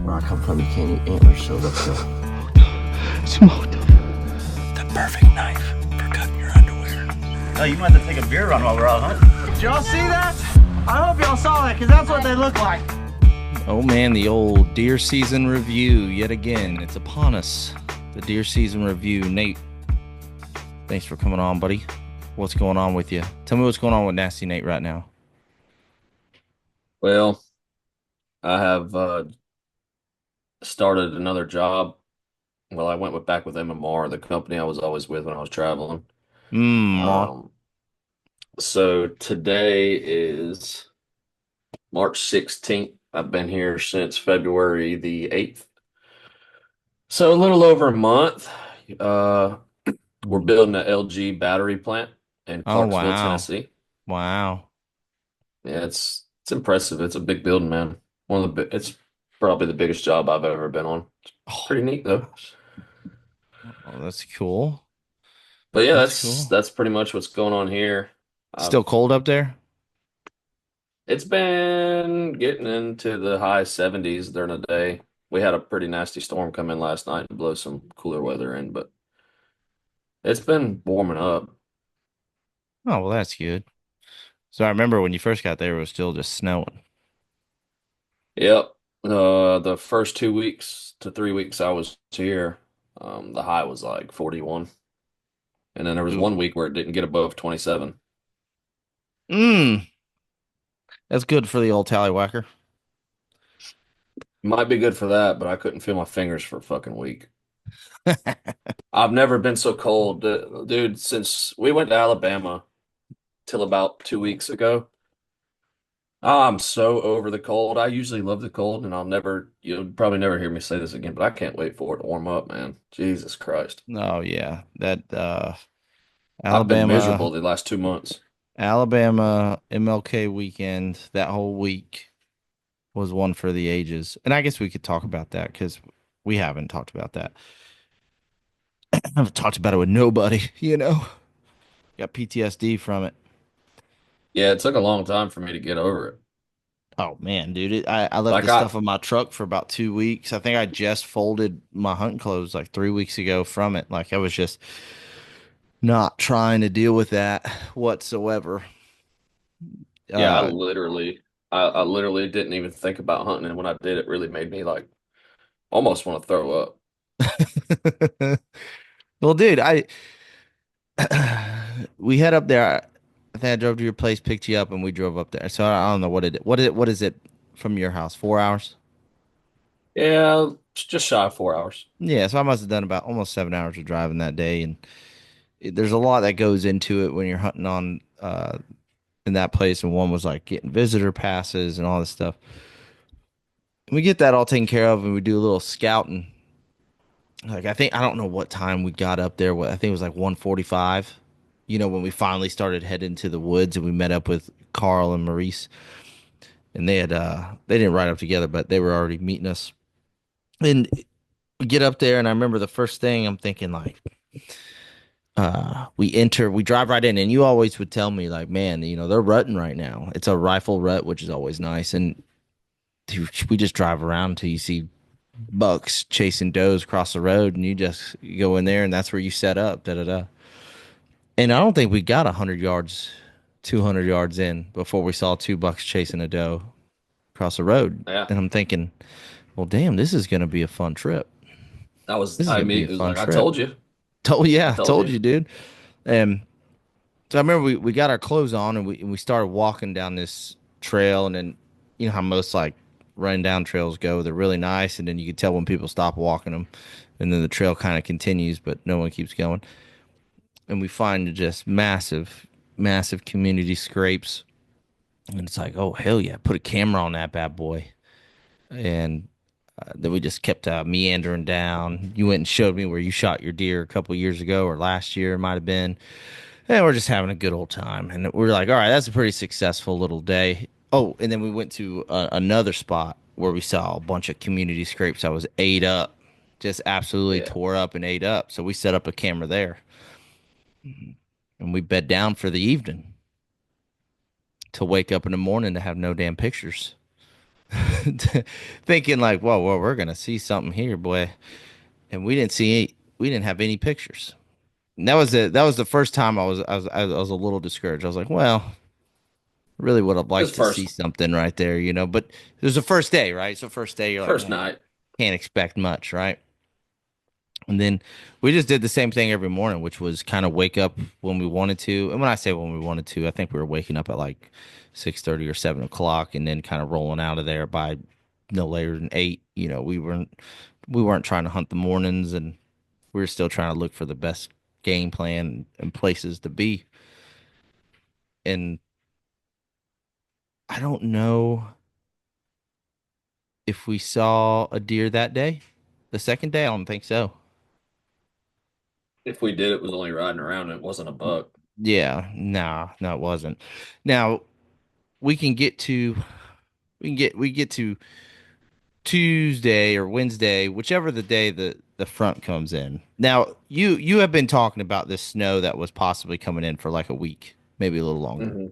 Where I come from, you can't eat antlers, so let's go. Smoked them. The perfect knife for cutting your underwear. Oh, you might have to take a beer run while we're out hunting. Did y'all see that? I hope y'all saw that, because that's what they look like. Oh man, the old deer season review yet again. It's upon us. The deer season review. Nate, thanks for coming on, buddy. What's going on with you? Tell me what's going on with Nasty Nate right now. Well, I have started another job. Well, I went back with MMR, the company I was always with when I was traveling. Um, so today is March 16th. I've been here since February the 8th. So a little over a month. We're building an LG battery plant in Oh Clarksville, wow. Tennessee. Wow. Yeah, it's impressive. It's a big building, man. It's probably the biggest job I've ever been on. It's pretty neat though. Oh, that's cool. But yeah, That's cool. that's pretty much what's going on here. Still cold up there? It's been getting into the high 70s during the day. We had a pretty nasty storm come in last night and blow some cooler weather in, but it's been warming up. Oh, well, that's good. So I remember when you first got there, it was still just snowing. Yep. The first 2 weeks to 3 weeks I was here, the high was like 41. And then there was Ooh. 1 week where it didn't get above 27. Mm. That's good for the old tallywhacker. Might be good for that, but I couldn't feel my fingers for a fucking week. I've never been so cold, dude, since we went to Alabama till about 2 weeks ago. I'm so over the cold. I usually love the cold, and you'll probably never hear me say this again, but I can't wait for it to warm up, man. Jesus Christ. Oh yeah. That I've been Alabama miserable the last 2 months. Alabama MLK weekend, that whole week was one for the ages. And I guess we could talk about that because we haven't talked about that. I haven't talked about it with nobody, you know. Got PTSD from it. Yeah, it took a long time for me to get over it. Oh man, dude. I left Like the stuff in my truck for about 2 weeks. I think I just folded my hunting clothes like 3 weeks ago from it. Like I was just not trying to deal with that whatsoever. Yeah, Uh I literally didn't even think about hunting, and when I did, it really made me like almost want to throw up. well, dude, I we head up there. I think I drove to your place, picked you up, and we drove up there. So I don't know what is it from your house? 4 hours? Yeah, it's just shy of 4 hours. Yeah, so I must have done about almost 7 hours of driving that day, and there's a lot that goes into it when you're hunting on in that place. And one was like getting visitor passes and all this stuff. And we get that all taken care of, and we do a little scouting. Like I don't know what time we got up there. What I think it was like 1:45. You know, when we finally started heading to the woods, and we met up with Carl and Maurice, and they didn't ride up together, but they were already meeting us. And we get up there, and I remember the first thing I'm thinking like, we drive right in, and you always would tell me like, man, you know, they're rutting right now. It's a rifle rut, which is always nice, and we just drive around until you see bucks chasing does across the road, and you just go in there, and that's where you set up. Da da da. And I don't think we got 100 yards, 200 yards in before we saw two bucks chasing a doe across the road, Yeah, and I'm thinking, well, damn, this is gonna be a fun trip. This is I gonna be a immediately was fun like, I trip. told you, Told I yeah, told told you. you, dude. And so I remember we got our clothes on, and we started walking down this trail, and then you know how most like running down trails go. They're really nice, and then you can tell when people stop walking them, and then the trail kind of continues, but no one keeps going. And we find just massive, massive community scrapes, and it's like, oh hell yeah, put a camera on that bad boy, and then we just kept meandering down. You went and showed me where you shot your deer a couple years ago or last year, it might have been. And we're just having a good old time. And we're like, all right, that's a pretty successful little day. Oh, and then we went to another spot where we saw a bunch of community scrapes that was ate up, just absolutely Yeah, tore up and ate up. So we set up a camera there, and we bed down for the evening to wake up in the morning to have no damn pictures. thinking like, whoa, whoa, we're gonna see something here, boy. And we didn't have any pictures. And that was the first time I was a little discouraged. I was like, well, really would have liked This to see first something right there, you know. But it was the first day, right? So first day, you're like, first well, night. can't expect much, right? And then we just did the same thing every morning, which was kind of wake up when we wanted to. And when I say when we wanted to, I think we were waking up at like 6:30 or 7 o'clock, and then kind of rolling out of there by no later than 8. You know, we weren't trying to hunt the mornings, and we were still trying to look for the best game plan and places to be. And I don't know if we saw a deer that day. The second day, I don't think so. If we did, it was only riding around. It wasn't a buck. Yeah, nah, no, it wasn't. Now we can get to we get to Tuesday or Wednesday, whichever the day the front comes in. Now you have been talking about this snow that was possibly coming in for like a week, maybe a little longer. Hmm.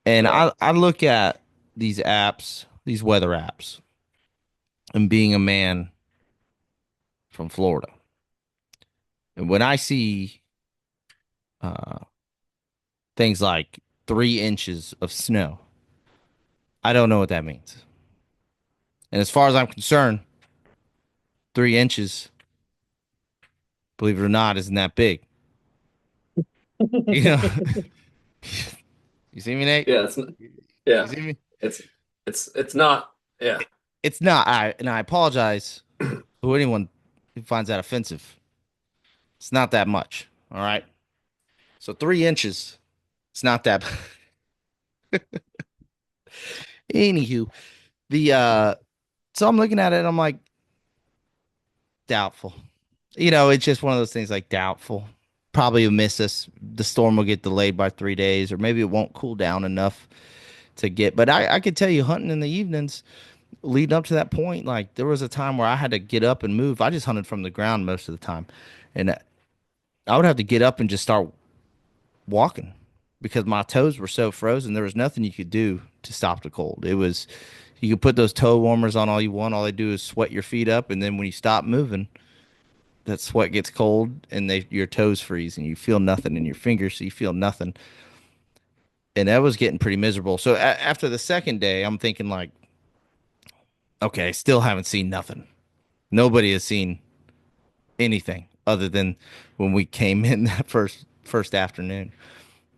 And Yeah. I look at these apps, these weather apps, and being a man from Florida, and when I see uh, things like 3 inches of snow, I don't know what that means. And as far as I'm concerned, 3 inches, believe it or not, isn't that big. You know, you see me, Nate? Yeah, You yeah. see me? It's it's not. Yeah. It's not. I apologize to anyone who finds that offensive. It's not that much. All right. So 3 inches, it's not that. Anywho, the so I'm looking at it, I'm like, doubtful. You know, it's just one of those things like doubtful. Probably will miss us. The storm will get delayed by 3 days, or maybe it won't cool down enough to get. But I could tell you, hunting in the evenings leading up to that point, like there was a time where I had to get up and move. I just hunted from the ground most of the time, and I would have to get up and just start walking because my toes were so frozen. There was nothing you could do to stop the cold. It was you could put those toe warmers on all you want. All they do is sweat your feet up, and then when you stop moving, that sweat gets cold and your toes freeze and you feel nothing in your fingers, so you feel nothing. And that was getting pretty miserable. So after the second day, I'm thinking like, okay, still haven't seen nothing. Nobody has seen anything other than when we came in that first afternoon.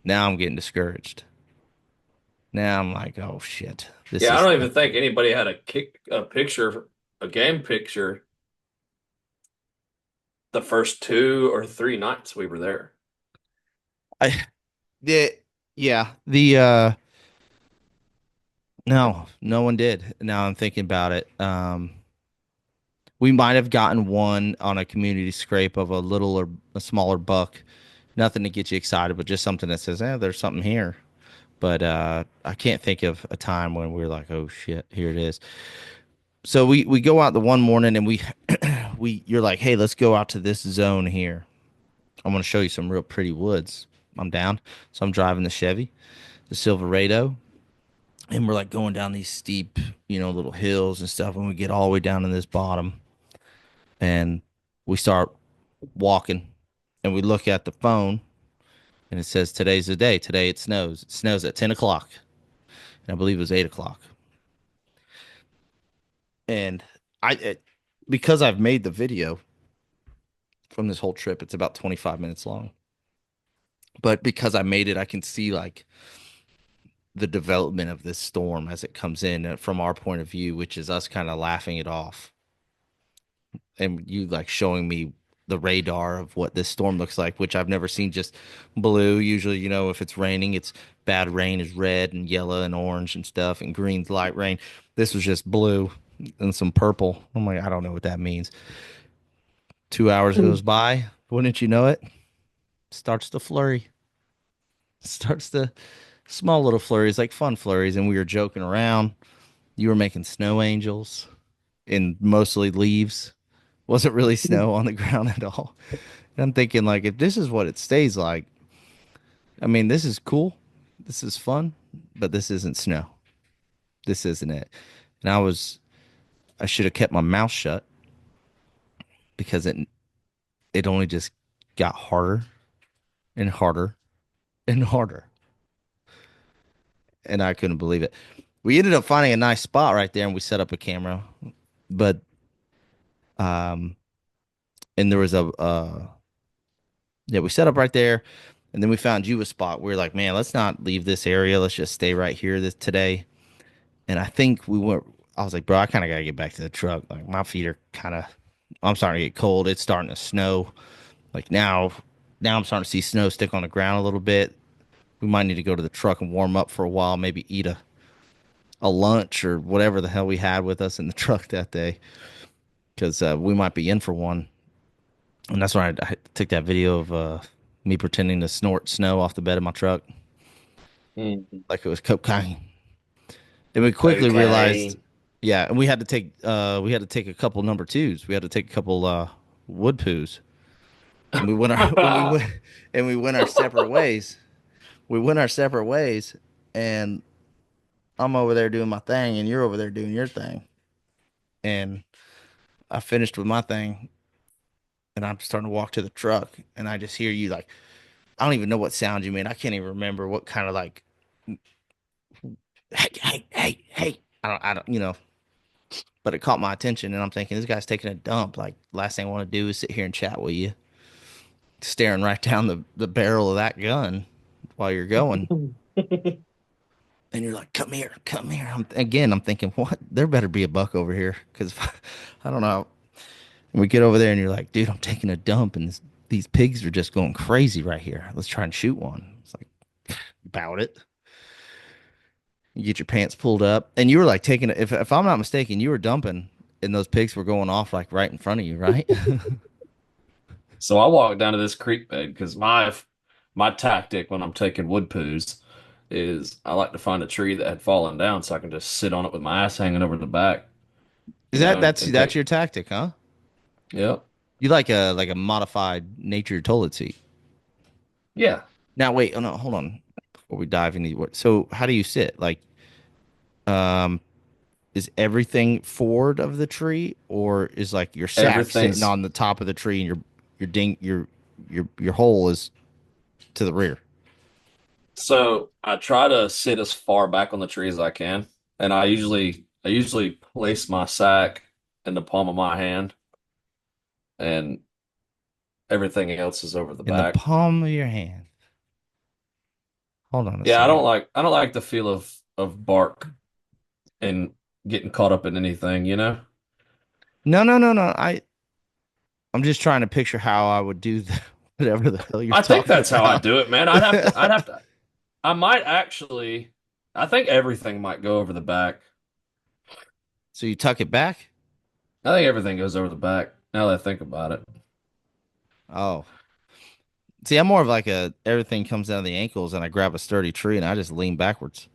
Now I'm getting discouraged. Now I'm like, oh shit, this Yeah, I is don't even think anybody had a picture, a game picture the first 2 or 3 nights we were there. I the yeah the no, no one did. Now I'm thinking about it. We might have gotten one on a community scrape of a little or a smaller buck. Nothing to get you excited, but just something that says, there's something here. But I can't think of a time when we are like, oh shit, here it is. So we go out the one morning and we you're like, hey, let's go out to this zone here. I'm gonna show you some real pretty woods. I'm down. So I'm driving the Chevy, the Silverado, and we're like going down these steep, little hills and stuff. And we get all the way down to this bottom, and we start walking, and we look at the phone, and it says today's the day. Today it snows. It snows at 10 o'clock, and I believe it was 8 o'clock. And because I've made the video from this whole trip, it's about 25 minutes long. But because I made it, I can see like the development of this storm as it comes in from our point of view, which is us kind of laughing it off. And you like showing me the radar of what this storm looks like, which I've never seen just blue. Usually, if it's raining, it's bad rain is red and yellow and orange and stuff, and green's light rain. This was just blue and some purple. I'm like, I don't know what that means. 2 hours goes by. Wouldn't you know it? Starts the flurry. Starts the small little flurries, like fun flurries. And we were joking around. You were making snow angels in mostly leaves. Wasn't really snow on the ground at all. And I'm thinking, like, if this is what it stays like, I mean, this is cool. This is fun, but this isn't snow. This isn't it. And I should have kept my mouth shut because it only just got harder and harder and harder. And I couldn't believe it. We ended up finding a nice spot right there and we set up a camera. But and there was yeah, we set up right there and then we found you a spot. We were like, man, let's not leave this area. Let's just stay right here today. And I think I was like, bro, I kind of got to get back to the truck. Like my feet are I'm starting to get cold. It's starting to snow. Like now I'm starting to see snow stick on the ground a little bit. We might need to go to the truck and warm up for a while, maybe eat a lunch or whatever the hell we had with us in the truck that day. Because we might be in for one. And that's why I took that video of me pretending to snort snow off the bed of my truck. Like it was cocaine. And we quickly realized, yeah, and we had to take a couple number twos. We had to take a couple wood poos. And we went our separate ways. We went our separate ways, and I'm over there doing my thing, and you're over there doing your thing. And I finished with my thing, and I'm starting to walk to the truck, and I just hear you like, I don't even know what sound you made. I can't even remember what kind of like, hey. I don't, you know. But it caught my attention, and I'm thinking, this guy's taking a dump. Like, last thing I want to do is sit here and chat with you, staring right down the barrel of that gun while you're going. And you're like, come here. I'm thinking, what? There better be a buck over here, because I don't know. And we get over there, and you're like, dude, I'm taking a dump, and these pigs are just going crazy right here. Let's try and shoot one. It's like, about it. You get your pants pulled up, and you were like taking it. If I'm not mistaken, you were dumping, and those pigs were going off like right in front of you, right? So I walked down to this creek bed because my tactic when I'm taking wood poos is I like to find a tree that had fallen down so I can just sit on it with my ass hanging over the back. That's your tactic, huh? Yep. You like a modified nature toilet seat. Yeah. Now wait, oh no, hold on. Before we dive into what, so how do you sit? Like, is everything forward of the tree, or is like your sack sitting on the top of the tree, and your hole is to the rear? So I try to sit as far back on the tree as I can, and I usually place my sack in the palm of my hand, and everything else is over the In back. the palm of your hand. Hold on a Yeah, second. I don't like the feel of bark and getting caught up in anything, you know? No. I'm just trying to picture how I would do whatever the hell you're I think talking that's how I about. do it, man. I might actually, I think everything might go over the back. So you tuck it back? I think everything goes over the back now that I think about it. Oh. See, I'm more of like everything comes down to the ankles, and I grab a sturdy tree and I just lean backwards.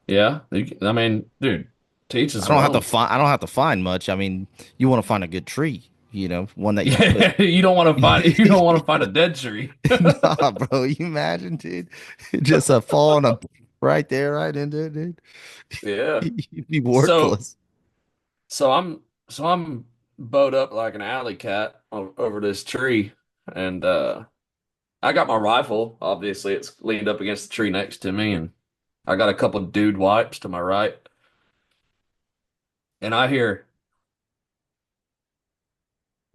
Yeah. I mean, dude, teach his I don't have to own. find. I don't have to find much. I mean, you want to find a good tree, one that you can Yeah, put. you don't want to find a dead tree. Nah, bro. You imagine, dude, just falling up right there, right into it, dude. Yeah. You'd be So worthless. so I'm bowed up like an alley cat over this tree, and I got my rifle. Obviously, it's leaned up against the tree next to me, and I got a couple dude wipes to my right, and I hear.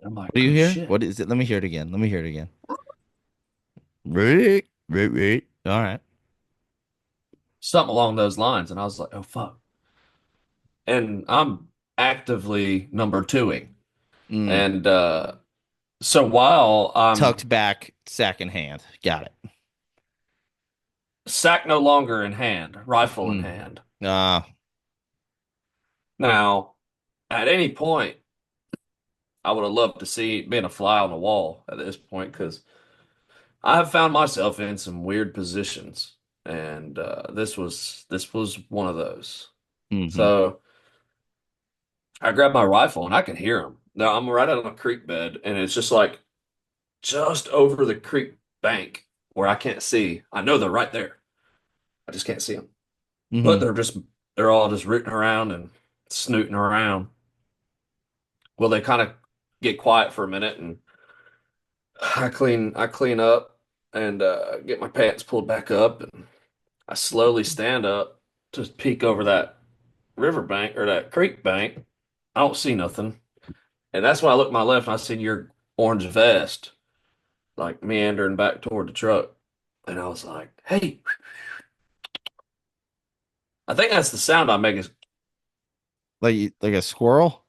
I'm like, What do you oh hear? shit. What is it? Let me hear it again. Let me hear it again. Rick, Rick, Rick. All right. Something along those lines, and I was like, oh fuck. And I'm actively number twoing. Mm. And so while I'm Tucked back, sack in hand. Got it. sack no longer in hand, rifle in Mm. hand. Ah, Now, at any point, I would have loved to see being a fly on the wall at this point because I have found myself in some weird positions, and this was one of those. mm-hmm. So I grabbed my rifle and I can hear them. Now I'm right on a creek bed, and it's just like just over the creek bank where I can't see. I know they're right there. I just can't see them, but Mm-hmm. they're they're all just rooting around and snooting around. Well, they kind of get quiet for a minute, and I clean up and get my pants pulled back up, and I slowly stand up to peek over that riverbank or that creek bank. I don't see nothing. And that's when I look to my left and I seen your orange vest like meandering back toward the truck. And I was like, hey, I think that's the sound I make. Is Like a squirrel.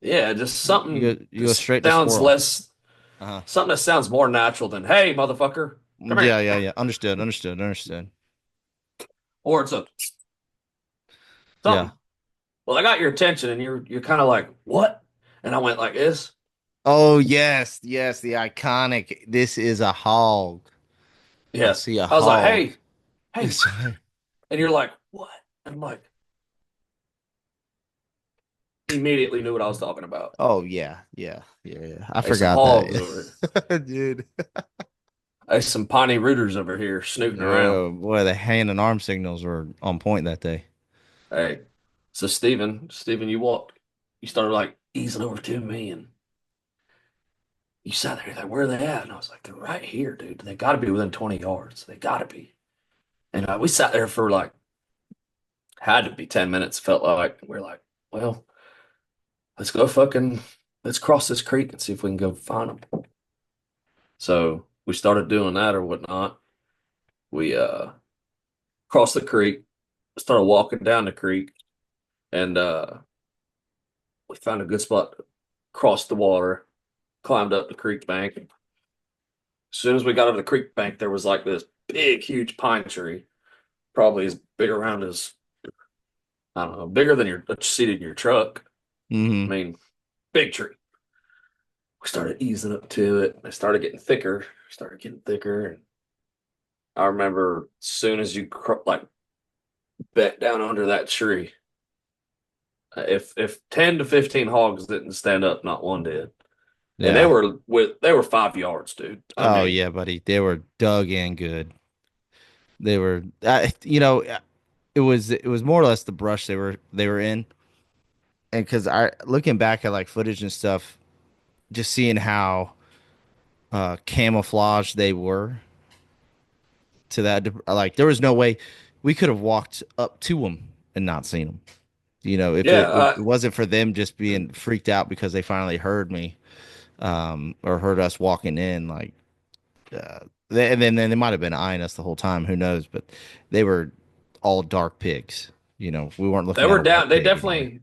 yeah, just something You go just straight to sounds squirrel. less Uh-huh. something that sounds more natural than hey, motherfucker. Come here. Yeah. Understood. Or it's a Yeah. something. Well, I got your attention and you're kind of like, what? And I went like this. Oh yes, the iconic. This is a hog. I Yeah. see a I was like, hog. hey, and you're like, what? And I'm like, immediately knew what I was talking about. Oh yeah. I There's some forgot hogs over that, dude. There's some Pawnee Rooters over here snooting around. Oh boy, the hand and arm signals were on point that day. Hey, so Steven, you started like easing over to me, and you sat there, you're like, where are they at? And I was like, they're right here, dude. They got to be within 20 yards. They got to be. And we sat there for like, had to be 10 minutes, felt like. We're like, well, let's cross this creek and see if we can go find them. So we started doing that or whatnot. We crossed the creek, started walking down the creek, and we found a good spot, crossed the water, climbed up the creek bank. As soon as we got over the creek bank, there was like this big, huge pine tree, probably as big around as, I don't know, bigger than your seat in your truck. I mean, big tree. We started easing up to it. It started getting thicker, And I remember as soon as you like bent down under that tree, if 10 to 15 hogs didn't stand up, not one did. Yeah. And they were 5 yards, dude. Oh yeah, buddy. They were dug in good. They were, it was more or less the brush they were in, and because I looking back at like footage and stuff, just seeing how camouflage they were to that, like there was no way we could have walked up to them and not seen them. If it wasn't for them just being freaked out because they finally heard me, or heard us walking in, like, and then they might have been eyeing us the whole time. Who knows? But they were all dark pigs. We weren't looking. They were at a down. white They pig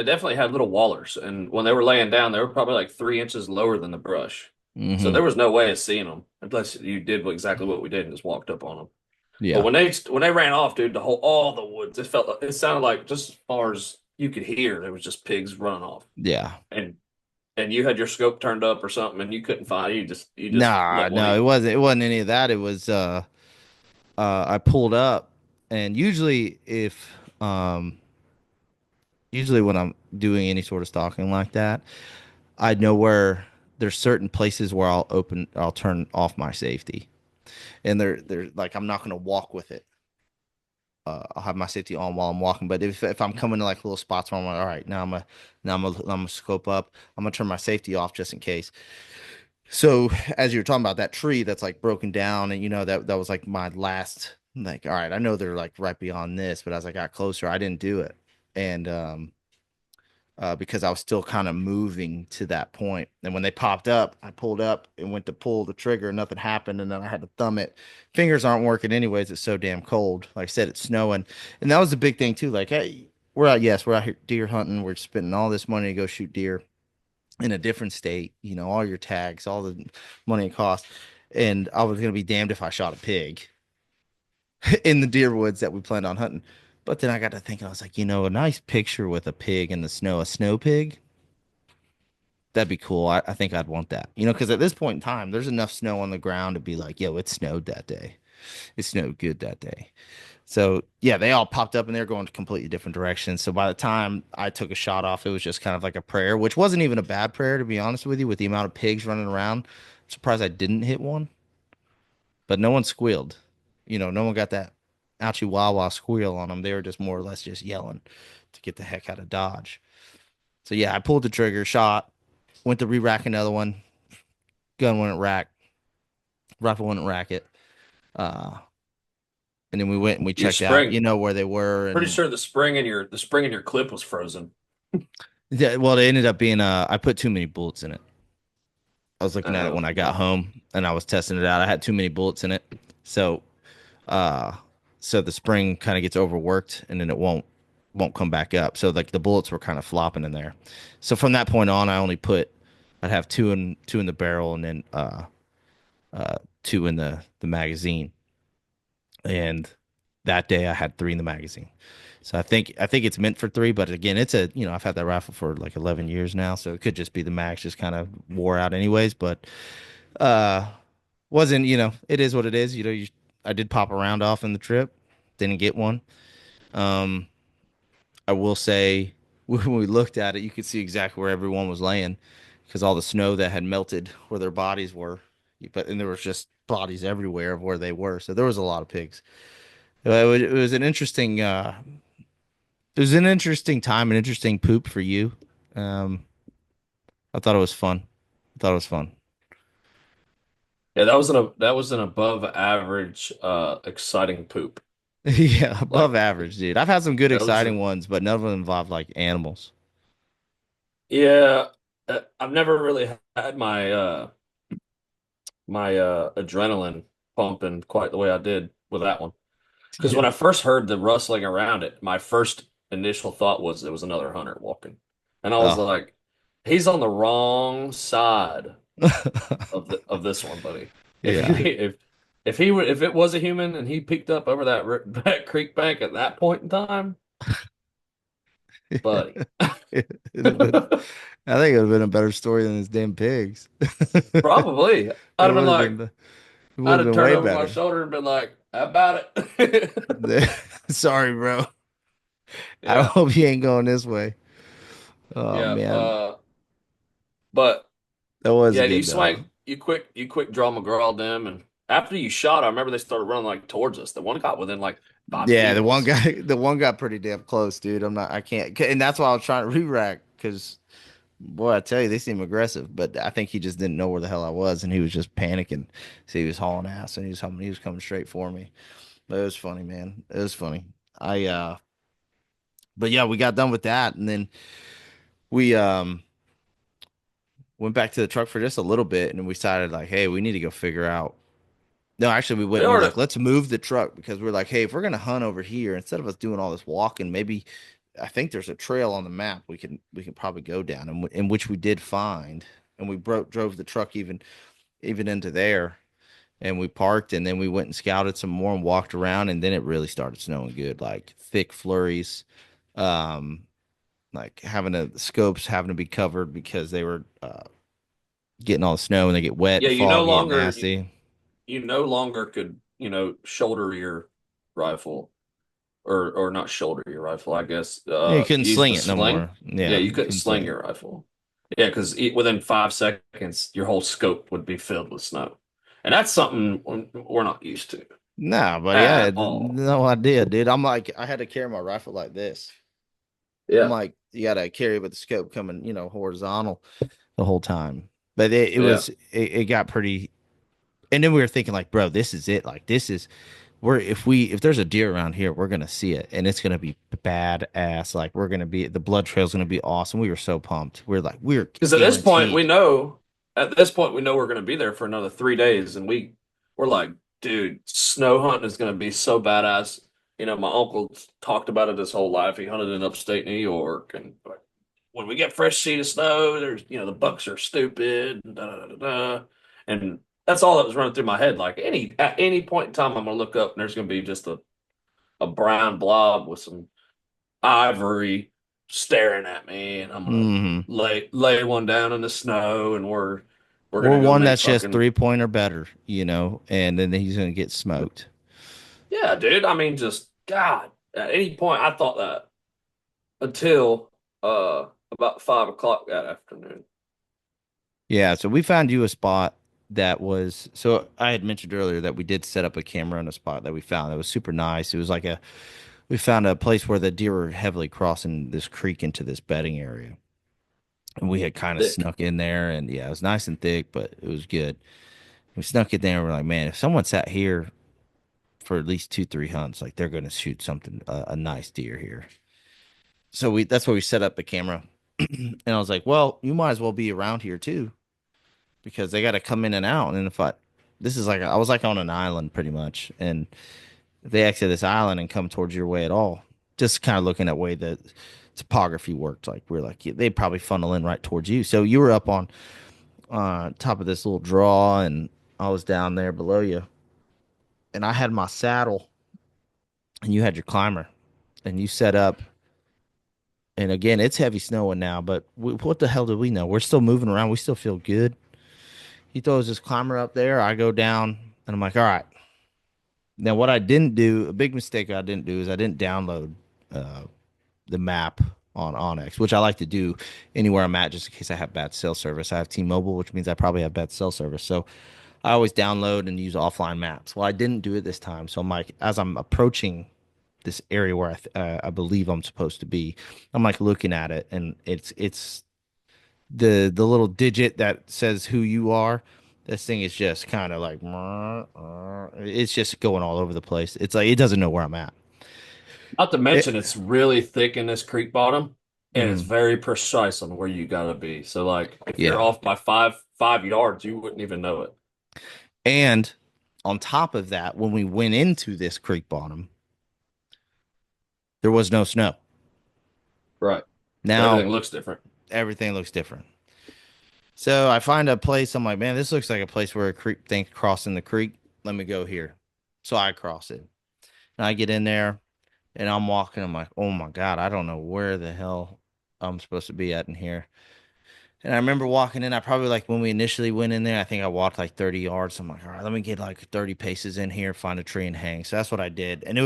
definitely had little wallers, and when they were laying down, they were probably like 3 inches lower than the brush. anyway. So there was no way of seeing them unless you did exactly what we did and just walked up on them. Yeah. But when they ran off, dude, all the woods, it sounded like just as far as you could hear, there was just pigs running off. Yeah. And you had your scope turned up or something, and you couldn't find it. You just No, it wasn't any of that. It was I pulled up, and usually when I'm doing any sort of stalking like that, I know where there's certain places where I'll turn off my safety. And they're like, I'm not going to walk with it. I'll have my safety on while I'm walking. But if I'm coming to like little spots where I'm like, all right, now I'm gonna scope up. I'm gonna turn my safety off just in case. So as you were talking about that tree that's like broken down, and that was like my last, like, all right, I know they're like right beyond this, but as I got closer, I didn't do it. And because I was still kind of moving to that point. And when they popped up, I pulled up and went to pull the trigger. Nothing happened, and then I had to thumb it. Fingers aren't working anyways. It's so damn cold. Like I said, it's snowing, and that was the big thing too. Like, hey, we're out here deer hunting. We're spending all this money to go shoot deer in a different state. All your tags, all the money it costs, and I was gonna be damned if I shot a pig in the deer woods that we planned on hunting. But then I got to thinking, I was like, a nice picture with a pig in the snow, a snow pig. That'd be cool. I think I'd want that, because at this point in time, there's enough snow on the ground to be like, yo, it snowed that day. It snowed good that day. So yeah, they all popped up and they're going to completely different directions. So by the time I took a shot off, it was just kind of like a prayer, which wasn't even a bad prayer, to be honest with you, with the amount of pigs running around. I'm surprised I didn't hit one, but no one squealed. No one got that ouchie wawa squeal on them. They were just more or less just yelling to get the heck out of Dodge. So yeah, I pulled the trigger, shot, went to re-rack another one. Gun wouldn't rack, rifle wouldn't rack it. Uh, and then we went and we Your checked out, spring. where they were, Pretty and sure the spring in your clip was frozen. yeah, well, it ended up being I put too many bullets in it. I was looking at it when I got Okay. home and I was testing it out. I had too many bullets in it, so uh, so the spring kind of gets overworked and then it won't come back up. So like the bullets were kind of flopping in there. So from that point on, I'd have two in the barrel and then two in the magazine. And that day I had three in the magazine. So I think it's meant for three, but again, I've had that rifle for like 11 years now, so it could just be the mags just kind of wore out anyways. But uh, wasn't it is what it is. I did pop a round off in the trip, didn't get one. Um, I will say when we looked at it, you could see exactly where everyone was laying because all the snow that had melted where their bodies were, and there was just bodies everywhere of where they were. So there was a lot of pigs. It was an interesting. It was an interesting time, an interesting poop for you. Um, I thought it was fun. I thought it was fun. Yeah, that was an above average exciting poop. Yeah, Like above average, dude. I've had some good that was exciting ones, but none of them involve like animals. yeah, I've never really had my adrenaline pumping quite the way I did with that one. Because when Yeah. I first heard the rustling around it, my first initial thought was it was another hunter walking. And I was Oh. like, he's on the wrong side of this one, buddy. If Yeah. he if it was a human and he peeked up over that creek bank at that point in time, buddy. It'd have been, I think it would have been a better story than his damn pigs. Probably. It I'd have been would have like, been it would I'd have have been turned way over my better. shoulder and been like, how about it? Sorry, bro. I Yeah. hope you ain't going this way. Oh Yeah. man, But that was yeah, you good though. swing, you quick draw McGraw them, and after you shot, I remember they started running like towards us. The one got within like 5 feet Yeah, of us. the one got pretty damn close, dude. I can't, and that's why I was trying to re-rack because, boy, I tell you, they seem aggressive. But I think he just didn't know where the hell I was, and he was just panicking. So he was hauling ass, and he was coming straight for me. But it was funny, man. It was funny. But yeah, we got done with that, and then we went back to the truck for just a little bit, and we decided like, hey, we need to go figure out. No, actually, we went They and we're like, already, let's move the truck because we're like, hey, if we're gonna hunt over here, instead of us doing all this walking, maybe I think there's a trail on the map we can probably go down, and in which we did find, and we drove the truck even into there, and we parked, and then we went and scouted some more and walked around, and then it really started snowing good, like thick flurries, um, like the scopes having to be covered because they were getting all the snow and they get wet yeah, and you no foggy and longer nasty. you no longer could, shoulder your rifle or not shoulder your rifle, I guess. Yeah, you couldn't Use sling the it no sling. more. Yeah, Yeah, you you couldn't couldn't sling sling it. your rifle. Yeah, because within 5 seconds, your whole scope would be filled with snow, and that's something we're not used to Nah, buddy, I at had all. no idea, dude. I'm like, I had to carry my rifle like this. I'm Yeah, like, you gotta carry it with the scope coming, horizontal the whole time. But yeah. it got pretty. And then we were thinking, like, bro, this is it. Like, this is where if there's a deer around here, we're gonna see it, and it's gonna be badass. Like, the blood trail's gonna be awesome. We were so pumped. We're Because guaranteed. at this point we know we're going to be there for another 3 days, and we're like, dude, snow hunting is going to be so badass. My uncle talked about it his whole life. He hunted in upstate New York, and like, when we get fresh sheet of snow, there's the bucks are stupid, and da, da, da, da, and that's all that was running through my head. Like at any point in time, I'm going to look up and there's going to be just a brown blob with some ivory staring at me, and I'm gonna Hmm. lay one down in the snow, and we're Or gonna go one make that's just fucking 3 point or better, and then he's gonna get smoked. yeah, dude. I mean, just God. At any point, I thought that until about 5 o'clock that afternoon. Yeah, so we found you a spot. that was, so I had mentioned earlier that we did set up a camera in a spot that we found that was super nice. It was like we found a place where the deer were heavily crossing this creek into this bedding area. And we had kind of Thick. snuck in there, and yeah, it was nice and thick, but it was good. We snuck in there and we're like, man, if someone sat here for at least 2, 3 hunts, like they're going to shoot something, a nice deer here. So that's why we set up the camera. And I was like, well, you might as well be around here too, because they got to come in and out. And if this is like, I was like on an island pretty much. And if they exit this island and come towards your way at all, just kind of looking at way the topography worked, like we're like, they'd probably funnel in right towards you. So you were up on top of this little draw, and I was down there below you, and I had my saddle, and you had your climber, and you set up. And again, it's heavy snowing now, but what the hell do we know? We're still moving around. We still feel good. He throws his climber up there. I go down, and I'm like, all right. Now, what I didn't do, a big mistake I didn't do, is I didn't download the map on Onyx, which I like to do anywhere I'm at, just in case I have bad cell service. I have T-Mobile, which means I probably have bad cell service. So I always download and use offline maps. Well, I didn't do it this time. So I'm like, as I'm approaching this area where I believe I'm supposed to be, I'm like looking at it, and it's the little digit that says who you are. This thing is just kind of like it's just going all over the place. It's like it doesn't know where I'm at. Not to It, mention, it's really thick in this creek bottom, and it's mm, very precise on where you gotta be. So, like, if you're yeah. off by five yards, you wouldn't even know it. And on top of that, when we went into this creek bottom, there was no snow. Right. So Now everything looks different. everything looks different. So I find a place. I'm like, man, this looks like a place where a creek thing crossing the creek. Let me go here. So I cross it. And I get in there and I'm walking. I'm like, oh my God, I don't know where the hell I'm supposed to be at in here. And I remember walking in. I probably like when we initially went in there, I think I walked like 30 yards. I'm like, all right, let me get like 30 paces in here, find a tree and hang. So that's what I did. And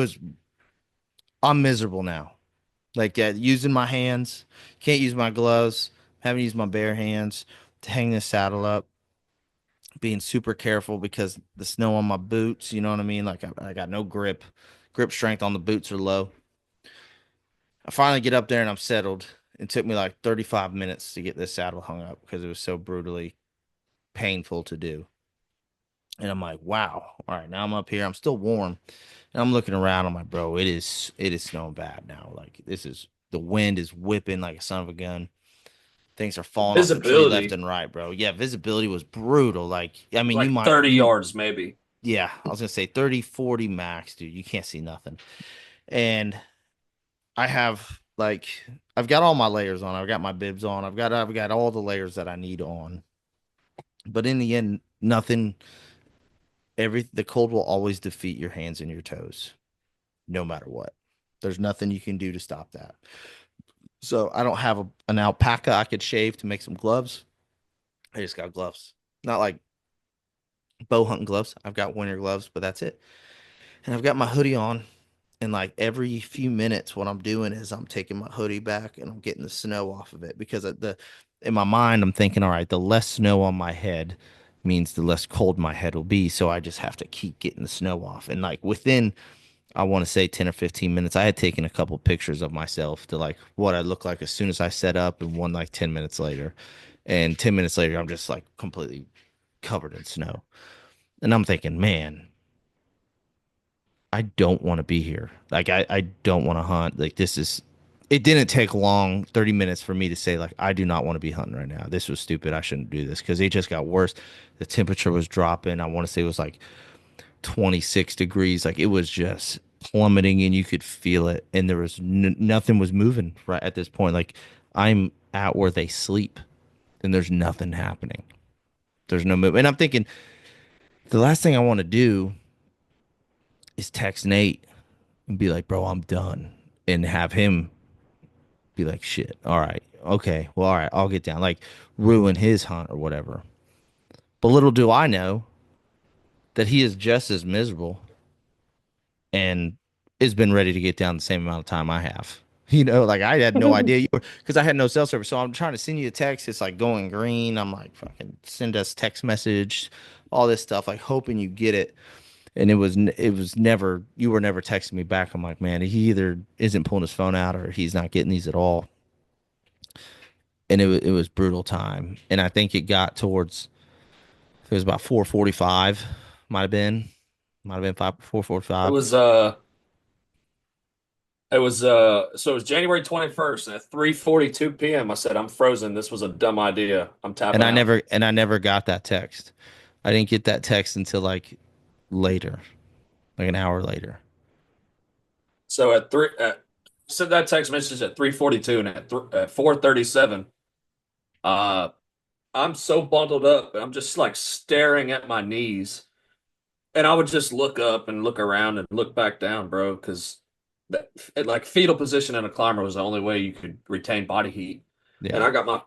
I'm miserable now. Like using my hands, can't use my gloves, having used my bare hands to hang this saddle up, being super careful because the snow on my boots, you know what I mean? Like I got no grip strength on the boots are low. I finally get up there and I'm settled. It took me like 35 minutes to get this saddle hung up because it was so brutally painful to do. And I'm like, wow. All right, now I'm up here. I'm still warm. And I'm looking around. I'm like, bro, it is snowing bad now. Like the wind is whipping like a son of a gun. Things are falling off the tree left Visibility, and right, bro. Yeah, visibility was brutal. Like, I mean, you like might, 30 yards maybe. yeah, I was gonna say 30, 40 max, dude. You can't see nothing. And I have like I've got all my layers on. I've got my bibs on. I've got all the layers that I need on. But in the end, nothing the cold will always defeat your hands and your toes, no matter what. There's nothing you can do to stop that. So I don't have an alpaca I could shave to make some gloves. I just got gloves. Not like bow hunting gloves. I've got winter gloves, but that's it. And I've got my hoodie on. And like every few minutes, what I'm doing is I'm taking my hoodie back and I'm getting the snow off of it because in my mind, I'm thinking, all right, the less snow on my head means the less cold my head will be. So I just have to keep getting the snow off. And like within, I want to say 10 or 15 minutes, I had taken a couple pictures of myself to like what I look like as soon as I set up and one like 10 minutes later. And 10 minutes later, I'm just like completely covered in snow. And I'm thinking, man, I don't want to be here. Like I don't want to hunt. Like it didn't take long, 30 minutes for me to say, like, I do not want to be hunting right now. This was stupid. I shouldn't do this because it just got worse. The temperature was dropping. I want to say it was like 26 degrees. Like it was just plummeting and you could feel it. And there was nothing was moving right at this point. Like I'm at where they sleep and there's nothing happening. There's no movement. And I'm thinking the last thing I want to do is text Nate and be like, bro, I'm done. And have him be like, shit, all right, okay, well, all right, I'll get down. Like, ruin his hunt or whatever. But little do I know that he is just as miserable and has been ready to get down the same amount of time I have. Like I had no idea you were because I had no cell service. So I'm trying to send you a text. It's like going green. I'm like, fucking send us text message, all this stuff, like hoping you get it. And it was never, you were never texting me back. I'm like, man, he either isn't pulling his phone out or he's not getting these at all. And it was brutal time. And I think it got towards, it was about 4:45, might have been 4:45. It was so it was January 21st at 3:42 p.m. I said, I'm frozen. This was a dumb idea. I'm tapping And I out. never got that text. I didn't get that text until like later, like an hour later. So sent that text message at 3:42 and at 4:37, uh I'm so bundled up and I'm just like staring at my knees. And I would just look up and look around and look back down, bro, because like fetal position in a climber was the only way you could retain body heat. And Yeah.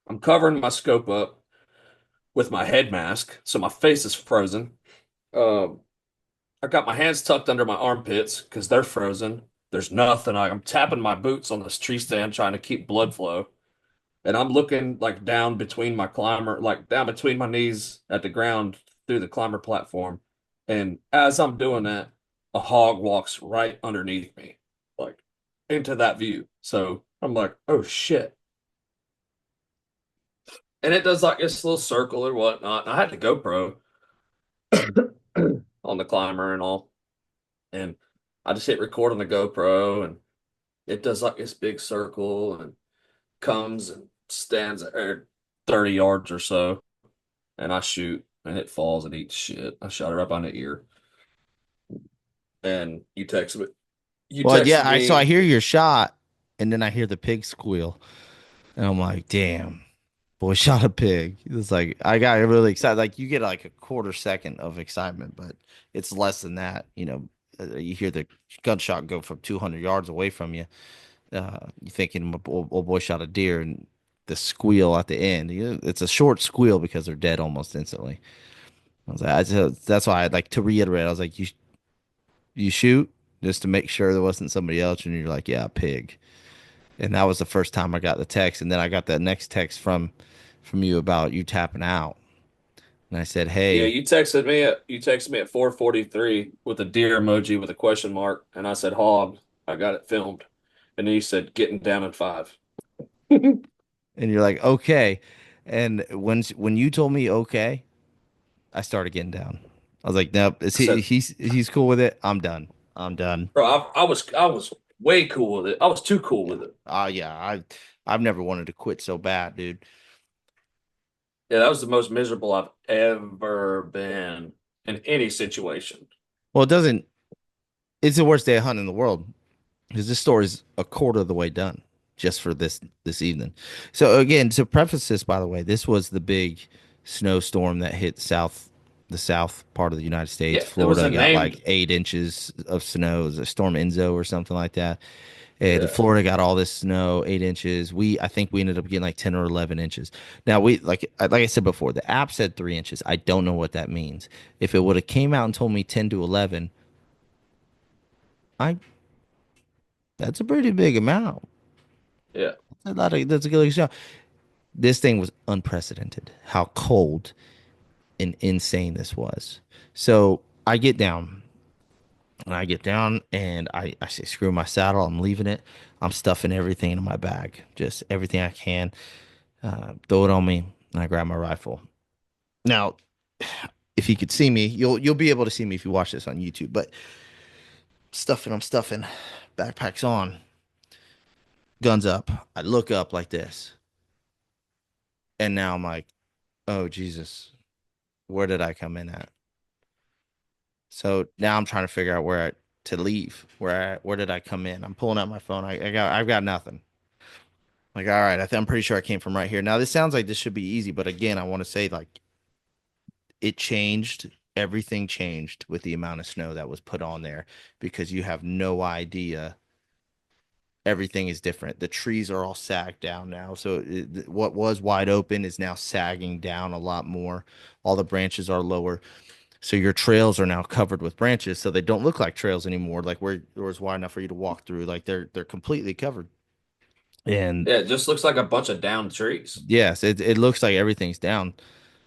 I'm covering my scope up with my head mask, so my face is frozen. Um, I got my hands tucked under my armpits because they're frozen. There's nothing. I'm tapping my boots on this tree stand trying to keep blood flow. And I'm looking like down between my climber, like down between my knees at the ground through the climber platform. And as I'm doing that, a hog walks right underneath me, like into that view. So I'm like, oh shit. And it does like this little circle or whatnot. And I had the GoPro on the climber and all. And I just hit record on the GoPro and it does like this big circle and comes and stands at 30 yards or so. And I shoot and it falls and eats shit. I shot it right on the ear. And you text me. You Well, yeah, texted me. so I hear your shot and then I hear the pig squeal. And I'm like, damn, boy shot a pig. It's like I got really excited. Like you get like a quarter second of excitement, but it's less than that. You hear the gunshot go from 200 yards away from you. You're thinking, oh boy shot a deer, and the squeal at the end. It's a short squeal because they're dead almost instantly. That's why I'd like to reiterate. I was like, you shoot just to make sure there wasn't somebody else, and you're like, yeah, pig. And that was the first time I got the text, and then I got that next text from you about you tapping out, and I said, Yeah, hey, you texted me at 4:43 with a deer emoji with a question mark, and I said hog. I got it filmed. And then you said getting down in 5. and you're like, okay, and when you told me okay, I started getting down. I was like, nope, I said, he's cool with it. I'm done. I'm done. bro, I was way cool with it. I was too cool with it. Yeah, I've never wanted to quit so bad, dude. Yeah, that was the most miserable I've ever been in any situation. Well, it doesn't. It's the worst day of hunting in the world because this story's a quarter of the way done just for this evening. So again, to preface this, by the way, this was the big snowstorm that hit the south part of the United States. Yeah, there was Florida a got name. like 8 inches of snow. It was a storm Enzo or something like that. And Yeah. Florida got all this snow, 8 inches. I think we ended up getting like 10 or 11 inches. Now we like I said before, the app said 3 inches. I don't know what that means. If it would have came out and told me 10 to 11, I that's a pretty big amount. Yeah. That's a good shot. This thing was unprecedented. How cold and insane this was. So I get down and I say, screw my saddle. I'm leaving it. I'm stuffing everything in my bag, just everything I can. Throw it on me, and I grab my rifle. Now, if you could see me, you'll be able to see me if you watch this on YouTube. But I'm stuffing, backpacks on, guns up. I look up like this, and now I'm like, oh Jesus, where did I come in at? So now I'm trying to figure out to leave. Where did I come in? I'm pulling out my phone. I've got nothing. Like, all right, I'm pretty sure I came from right here. Now this sounds like this should be easy, but again, I want to say like it changed. Everything changed with the amount of snow that was put on there because you have no idea. Everything is different. The trees are all sagged down now. So what was wide open is now sagging down a lot more. All the branches are lower. So your trails are now covered with branches, so they don't look like trails anymore. Like where it was wide enough for you to walk through, like they're completely covered. And Yeah, it just looks like a bunch of downed trees. yes, it looks like everything's down.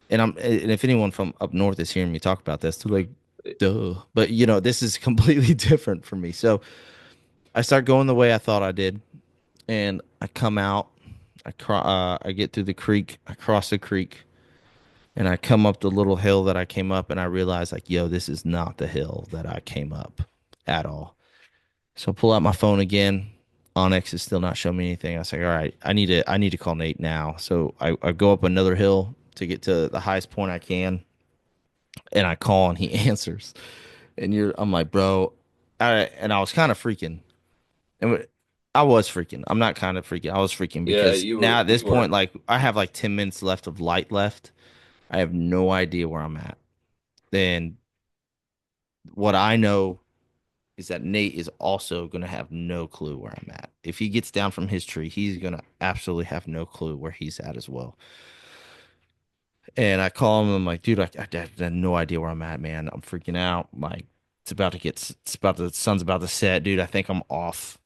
And if anyone from up north is hearing me talk about this, they're like, duh. But this is completely different for me. So I start going the way I thought I did, and I come out. I get through the creek. I cross the creek, and I come up the little hill that I came up, and I realize like, yo, this is not the hill that I came up at all. So I pull out my phone again. Onyx is still not showing me anything. I was like, all right, I need to call Nate now. So I go up another hill to get to the highest point I can, and I call and he answers. And I'm like, bro, and I was kind of freaking. And I was freaking. I'm not kind of freaking. I was freaking Yeah, because now at this point, like I have like 10 minutes left of light left. I have no idea where I'm at. And what I know is that Nate is also going to have no clue where I'm at. If he gets down from his tree, he's going to absolutely have no clue where he's at as well. And I call him. I'm like, dude, I have no idea where I'm at, man. I'm freaking out. Like, the sun's about to set, dude. I think I'm off.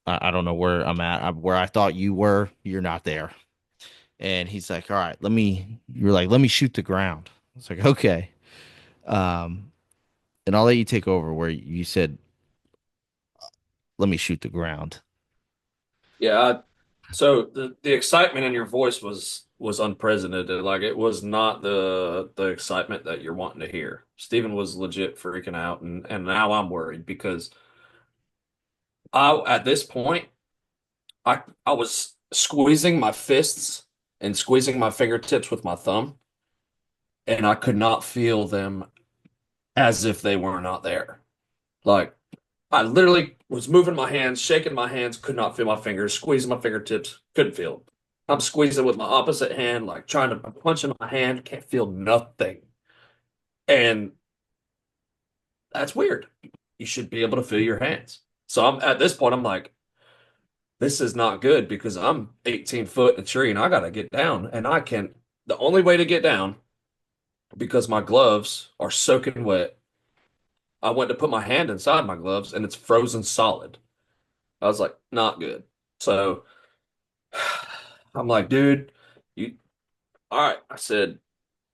I don't know where I'm at. Where I thought you were, you're not there. And he's like, all right, let me shoot the ground. I was like, okay. And I'll let you take over where you said, let me shoot the ground. Yeah. So the excitement in your voice was unprecedented. Like it was not the excitement that you're wanting to hear. Steven was legit freaking out, and now I'm worried because at this point I was squeezing my fists and squeezing my fingertips with my thumb, and I could not feel them as if they were not there. Like I literally was moving my hands, shaking my hands, could not feel my fingers, squeezing my fingertips, couldn't feel them. I'm squeezing with my opposite hand, like trying to punch in my hand, can't feel nothing. And that's weird. You should be able to feel your hands. So I'm at this point, I'm like, this is not good because I'm 18 foot in a tree and I gotta get down. And the only way to get down, because my gloves are soaking wet, I went to put my hand inside my gloves and it's frozen solid. I was like, not good. So I'm like, dude, all right. I said,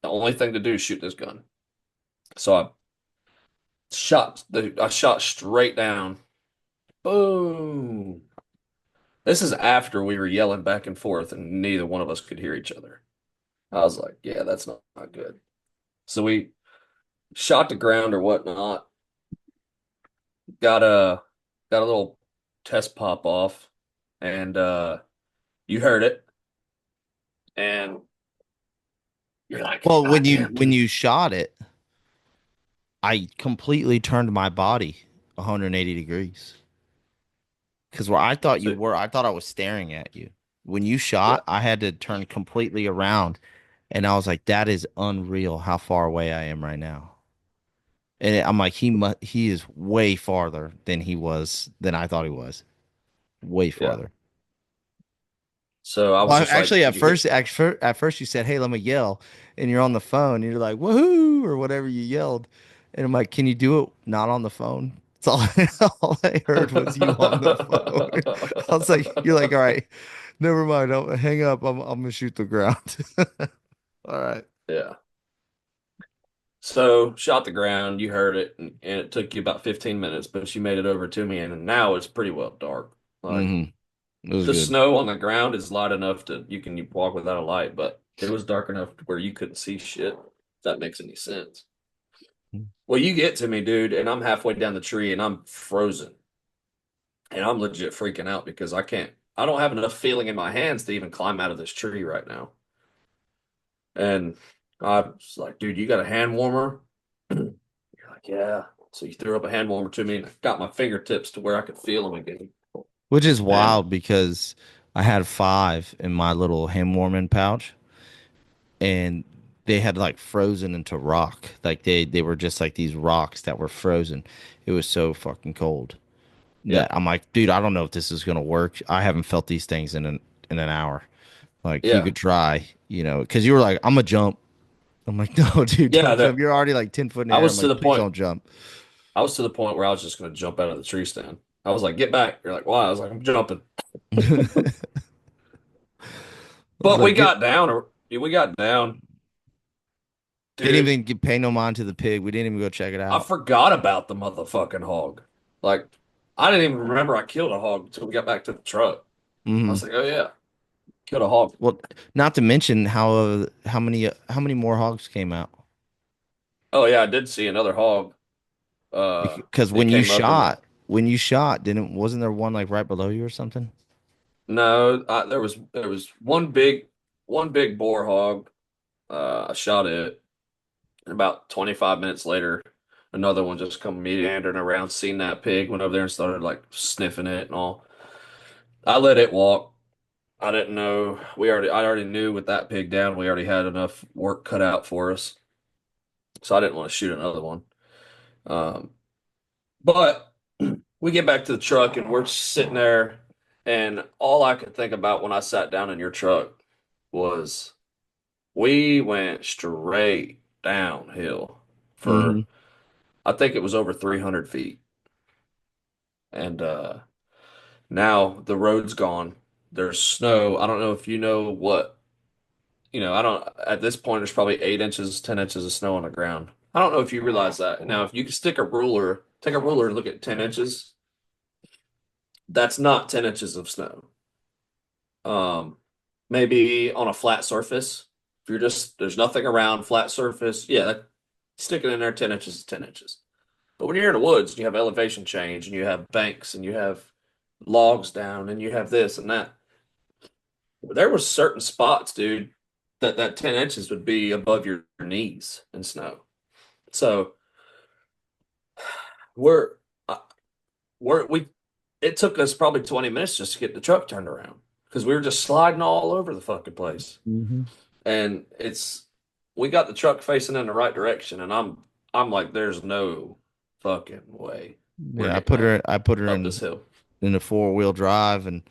the only thing to do is shoot this gun. So I shot straight down. Boom. This is after we were yelling back and forth and neither one of us could hear each other. I was like, yeah, that's not good. So we shot the ground or whatnot. Got a little test pop off, and you heard it, and you're like, well, when you shot it, I completely turned my body 180 degrees. Because where I thought you were, I thought I was staring at you. When you shot, I had to turn completely around, and I was like, that is unreal how far away I am right now. And I'm like, he is way farther than I thought he was. Way farther. Yeah. So I was actually at first you said, hey, let me yell, and you're on the phone, and you're like, woohoo, or whatever you yelled. And I'm like, can you do it not on the phone? That's all I heard was you on the phone. I was like, you're like, all right, never mind. I'll hang up. I'm gonna shoot the ground. All right. Yeah. So shot the ground, you heard it, and it took you about 15 minutes, but you made it over to me, and now it's pretty well dark. Like the snow on the ground is light enough you can walk without a light, but it was dark enough where you couldn't see shit, if that makes any sense. Well, you get to me, dude, and I'm halfway down the tree and I'm frozen. And I'm legit freaking out because I don't have enough feeling in my hands to even climb out of this tree right now. And I was like, dude, you got a hand warmer? You're like, yeah. So you threw up a hand warmer to me and I got my fingertips to where I could feel them again. Which is wild because I had 5 in my little hand warming pouch. And they had like frozen into rock. Like they were just like these rocks that were frozen. It was so fucking cold. Yeah. I'm like, dude, I don't know if this is gonna work. I haven't felt these things in an hour. Like you could try, because you were like, I'm gonna jump. I'm like, no, dude, Yeah, don't jump. You're already like 10 foot in the I air. I'm was to like, the please point. don't jump. I was to the point where I was just gonna jump out of the tree stand. I was like, "Get back!" You're like, "Why?" I was like, "I'm jumping." I was But we like, got down, or we got down, didn't dude. even pay no mind to the pig. We didn't even go check it I out. forgot about the motherfucking hog. Like, I didn't even remember I killed a hog until we got back to the truck. I Hmm. was like, "Oh yeah, killed a hog." Well, not to mention how many more hogs came out. Oh yeah, I did see another hog. Because It came up in the when you shot, didn't wasn't there one like right below you or something? no. There was one big boar hog. I shot it, and about 25 minutes later, another one just come meandering around, seen that pig, went over there and started like sniffing it and all. I let it walk. I didn't know I already knew with that pig down, we already had enough work cut out for us, so I didn't want to shoot another one. Um, but we get back to the truck and we're sitting there, and all I could think about when I sat down in your truck was we went straight downhill Hmm. for I think it was over 300 feet. And now the road's gone. There's snow. I don't know if you know what, I don't, at this point, there's probably 8 inches, 10 inches of snow on the ground. I don't know if you realize that. Now, if you could take a ruler and look at 10 inches, that's not 10 inches of snow. Um, Maybe on a flat surface, if there's nothing around, flat surface, yeah, stick it in there, 10 inches is 10 inches. But when you're in the woods, and you have elevation change and you have banks and you have logs down and you have this and that. There were certain spots, dude, that 10 inches would be above your knees in snow. So we're, uh, we, it took us probably 20 minutes just to get the truck turned around because we were just sliding all over the fucking place. Hmm. And we got the truck facing in the right direction. And I'm like, there's no fucking way we're Yeah, getting I put her up this hill. in a 4-wheel drive and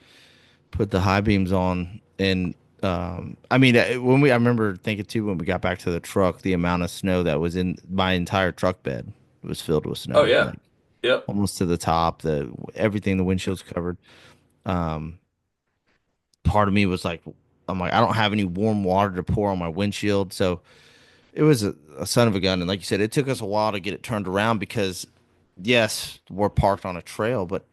put the high beams on. And I mean, I remember thinking too when we got back to the truck, the amount of snow that was in my entire truck bed was filled with Oh snow, yeah. like Yep. almost to the top. Everything, the windshield's covered. Um, Part of me was like, I'm like, I don't have any warm water to pour on my windshield, so it was a son of a gun. And like you said, it took us a while to get it turned around because yes, we're parked on a trail, but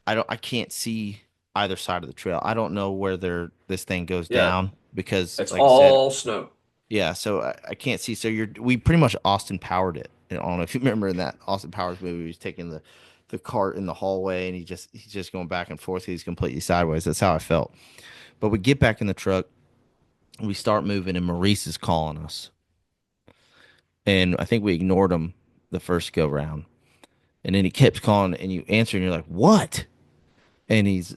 I can't see either side of the trail. I don't know where this thing goes Yeah. down because It's like I said, all snow. yeah, so I can't see. So we pretty much Austin powered it. I don't know if you remember in that Austin Powers movie, he was taking the cart in the hallway and he's just going back and forth. He's completely sideways. That's how I felt. But we get back in the truck, we start moving, and Maurice is calling us. And I think we ignored him the first go round. And then he kept calling and you answer and you're like, "What?" And he's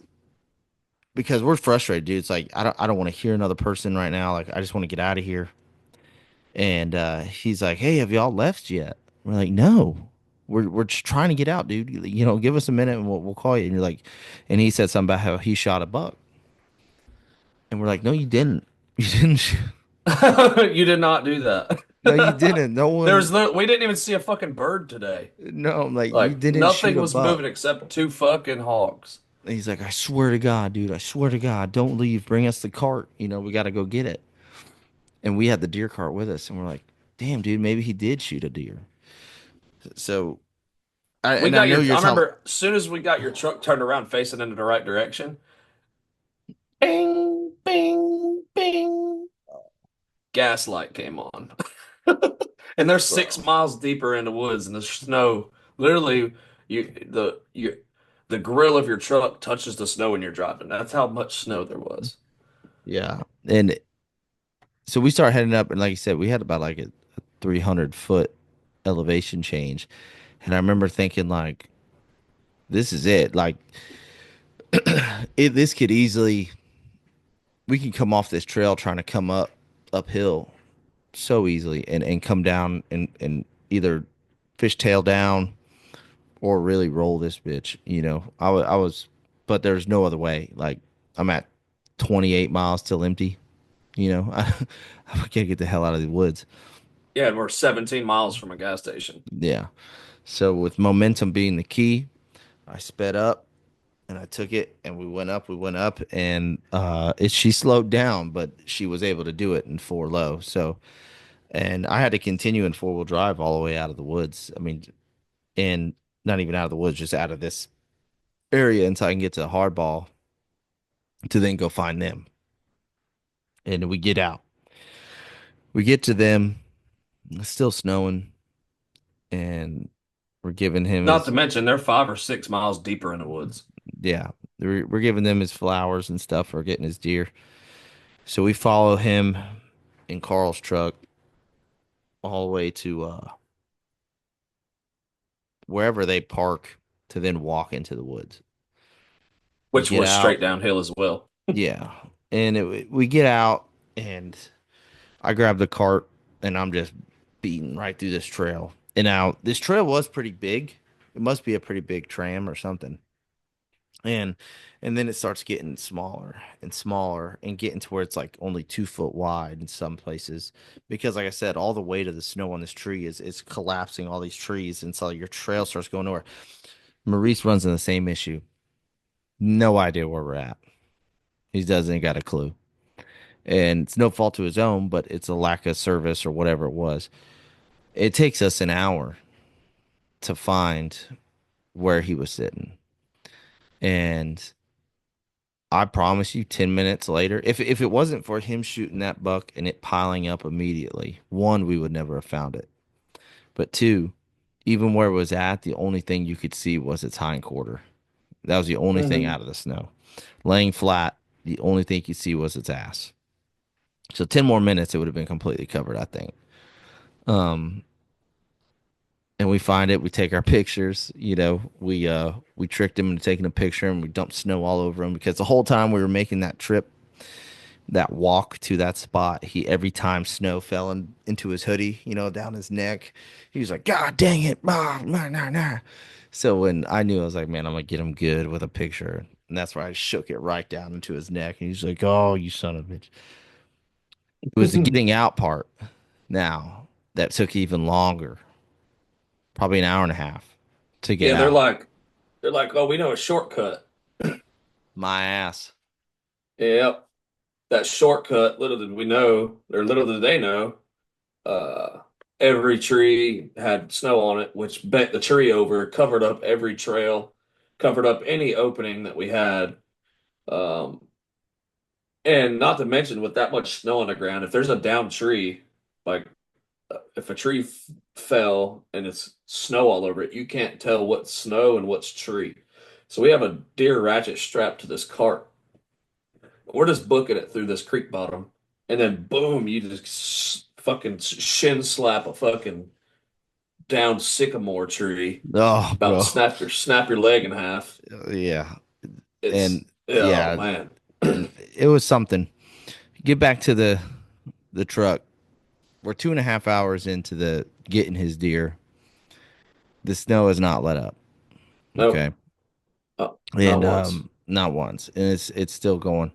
because we're frustrated, dude. It's like I don't want to hear another person right now. Like I just want to get out of here. And he's like, "Hey, have y'all left yet?" We're like, "No, we're just trying to get out, dude. Give us a minute and we'll call you." And you're like, and he said something about how he shot a buck, and we're like, "No, you didn't. You didn't. You did not do that. No, you didn't. No one. We didn't even see a fucking bird today. No, I'm like, you Like didn't shoot nothing a was buck." moving except two fucking hogs. And he's like, "I swear to God, dude. I swear to God, don't leave. Bring us the cart. We got to go get it." And we had the deer cart with us, and we're like, "Damn, dude, maybe he did shoot a deer." So, I know you're I telling. remember as soon as we got your truck turned around facing into the right direction, bing, bing, bing, gas light came on. And they're 6 miles deeper in the woods, and the snow literally the grill of your truck touches the snow when you're driving. That's how much snow there was. Yeah. And so we start heading up, and like you said, we had about like a 300-foot elevation change. And I remember thinking, like, this is it. Like, this could easily, we can come off this trail trying to come uphill so easily and come down and either fishtail down or really roll this bitch. I was, but there's no other way. Like, I'm at 28 miles till empty. You know, I gotta get the hell out of the woods. Yeah, and we're 17 miles from a gas station. Yeah. So with momentum being the key, I sped up and I took it and we went up and she slowed down, but she was able to do it in four low. So and I had to continue in four-wheel drive all the way out of the woods. I mean, and not even out of the woods, just out of this area until I can get to the hardball to then go find them. And we get out. We get to them, it's still snowing, and we're giving him Not to his mention, they're 5 or 6 miles deeper in the woods. yeah, we're giving them his flowers and stuff for getting his deer. So we follow him in Carl's truck all the way to wherever they park to then walk into the woods. We Which get was out, straight downhill as well. yeah, and we get out, and I grab the cart, and I'm just beating right through this trail. And now this trail was pretty big. It must be a pretty big tram or something. And then it starts getting smaller and smaller and getting to where it's like only 2 foot wide in some places. Because like I said, all the weight of the snow on this tree is collapsing all these trees, and so your trail starts going nowhere. Maurice runs in the same issue. No idea where we're at. He doesn't got a clue. And it's no fault to his own, but it's a lack of service or whatever it was. It takes us an hour to find where he was sitting. And I promise you, 10 minutes later, if it wasn't for him shooting that buck and it piling up immediately, one, we would never have found it. But two, even where it was at, the only thing you could see was its hind quarter. That was the only thing out of the snow. Laying flat, the only thing you could see was its ass. So 10 more minutes, it would have been completely covered, I think. Um, and we find it, we take our pictures, we tricked him into taking a picture and we dumped snow all over him because the whole time we were making that trip, that walk to that spot, he every time snow fell into his hoodie, down his neck, he was like, God dang it. Nah, nah, nah, nah. So when I knew, I was like, man, I'm gonna get him good with a picture. And that's where I shook it right down into his neck. And he's like, oh, you son of a bitch. It was the getting out part now that took even longer, probably an hour and a half to get Yeah, they're out. like, oh, we know a shortcut. My ass. Yep. That shortcut, little did we know, or little did they know, uh, every tree had snow on it, which bent the tree over, covered up every trail, covered up any opening that we had. Um, and not to mention, with that much snow on the ground, if there's a downed tree, like if a tree fell and it's snow all over it, you can't tell what's snow and what's tree. So we have a deer ratchet strapped to this cart. We're just booking it through this creek bottom, and then boom, you just fucking shin slap a fucking down sycamore tree, Oh, about bro. to snap your leg in half. Yeah. It's And oh yeah, man. and it was something. Get back to the truck. We're 2.5 hours into the getting his deer. The snow has not let up. Nope. Okay. Not And once. not once. And it's still going.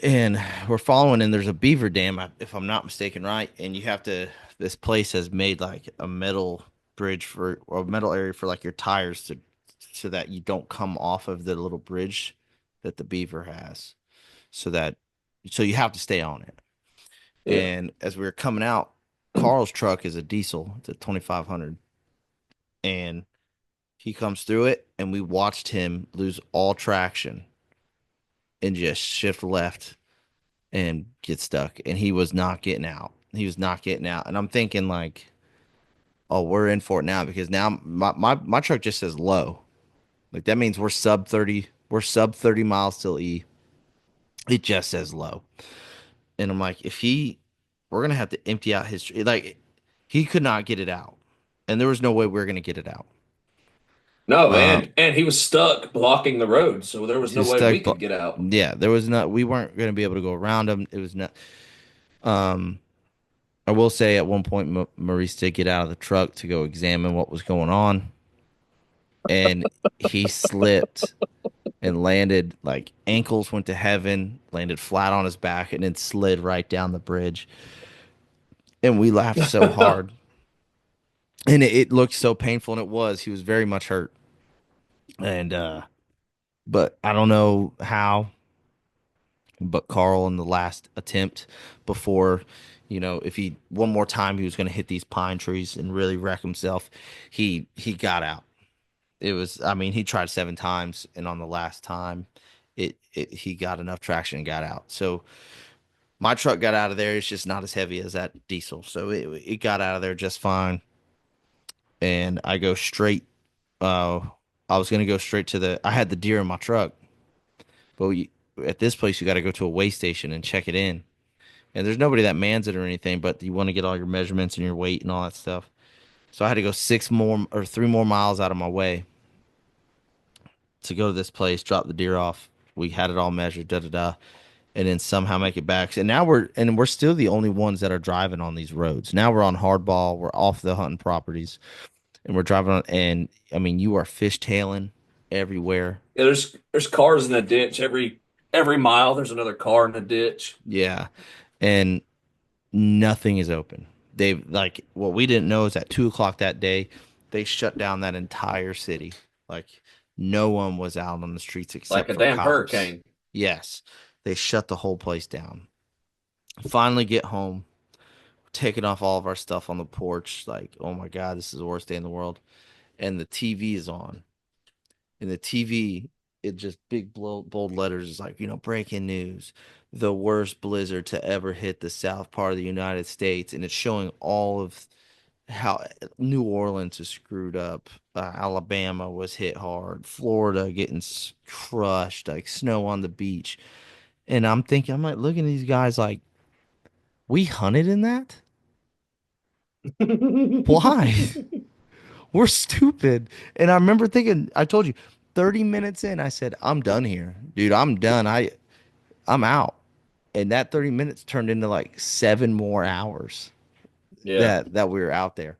And we're following, and there's a beaver dam, if I'm not mistaken, right? And you have to, this place has made like a metal bridge for, or a metal area for like your tires so that you don't come off of the little bridge that the beaver has. So that, so you have to stay on it. Yeah. And as we were coming out, Carl's truck is a diesel, it's a 2500. And he comes through it, and we watched him lose all traction and just shift left and get stuck. And he was not getting out. He was not getting out. And I'm thinking like, oh, we're in for it now because now my truck just says low. Like that means we're sub 30. We're sub 30 miles till E. It just says low. And I'm like, we're gonna have to empty out his like he could not get it out. And there was no way we were gonna get it out. No, Um and he was stuck blocking the road, so there was no just way we stuck could get out. yeah, there was not we weren't gonna be able to go around him. It was not um I will say at one point Maurice did get out of the truck to go examine what was going on, and he slipped and landed like ankles went to heaven, landed flat on his back, and then slid right down the bridge. And we laughed so hard. And it looked so painful, and it was. He was very much hurt. And but I don't know how, but Carl in the last attempt before, if he one more time he was going to hit these pine trees and really wreck himself, he got out. It was, I mean, he tried 7 times, and on the last time, it he got enough traction and got out. So my truck got out of there. It's just not as heavy as that diesel, so it got out of there just fine. And I go straight. Uh, I was gonna go straight to the. I had the deer in my truck, but at this place you got to go to a weigh station and check it in. And there's nobody that mans it or anything, but you want to get all your measurements and your weight and all that stuff. So I had to go 3 more miles out of my way to go to this place, drop the deer off. We had it all measured, da da da, and then somehow make it back. And now we're still the only ones that are driving on these roads. Now we're on hardball. We're off the hunting properties, and we're driving on. And I mean, you are fishtailing everywhere. Yeah, there's cars in the ditch every mile. There's another car in the ditch. Yeah, and nothing is open. They've like what we didn't know is at 2 o'clock that day, they shut down that entire city. Like no one was out on the streets Like except a for damn cops. hurricane. Yes, they shut the whole place down. Finally get home, taking off all of our stuff on the porch. Like, oh my God, this is the worst day in the world. And the TV is on. And the TV, it just big bold letters is like, breaking news. The worst blizzard to ever hit the south part of the United States. And it's showing all of how New Orleans is screwed up. Alabama was hit hard. Florida getting crushed, like snow on the beach. And I'm like looking at these guys like, we hunted in that? Why? We're stupid. And I remember thinking, I told you, 30 minutes in, I said, I'm done here. Dude, I'm done. I'm out. And that 30 minutes turned into like 7 more hours Yeah. that we were out there.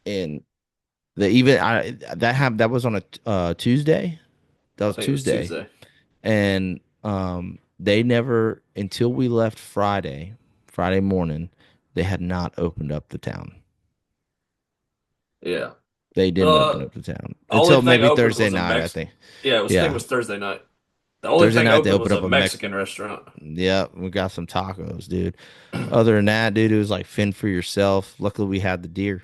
And that was on a Tuesday. That I was think it was Tuesday. Tuesday. And they never, until we left Friday morning, they had not opened up the town. Yeah. They didn't open up the town Only until thing maybe open Thursday was a night, I Mex- think. Yeah, I think Yeah. it was Thursday night. The only Thursday thing night they open was opened up a a Mex- Mexican restaurant. Yeah, we got some tacos, dude. Other than that, dude, it was like fend for yourself. Luckily, we had the deer.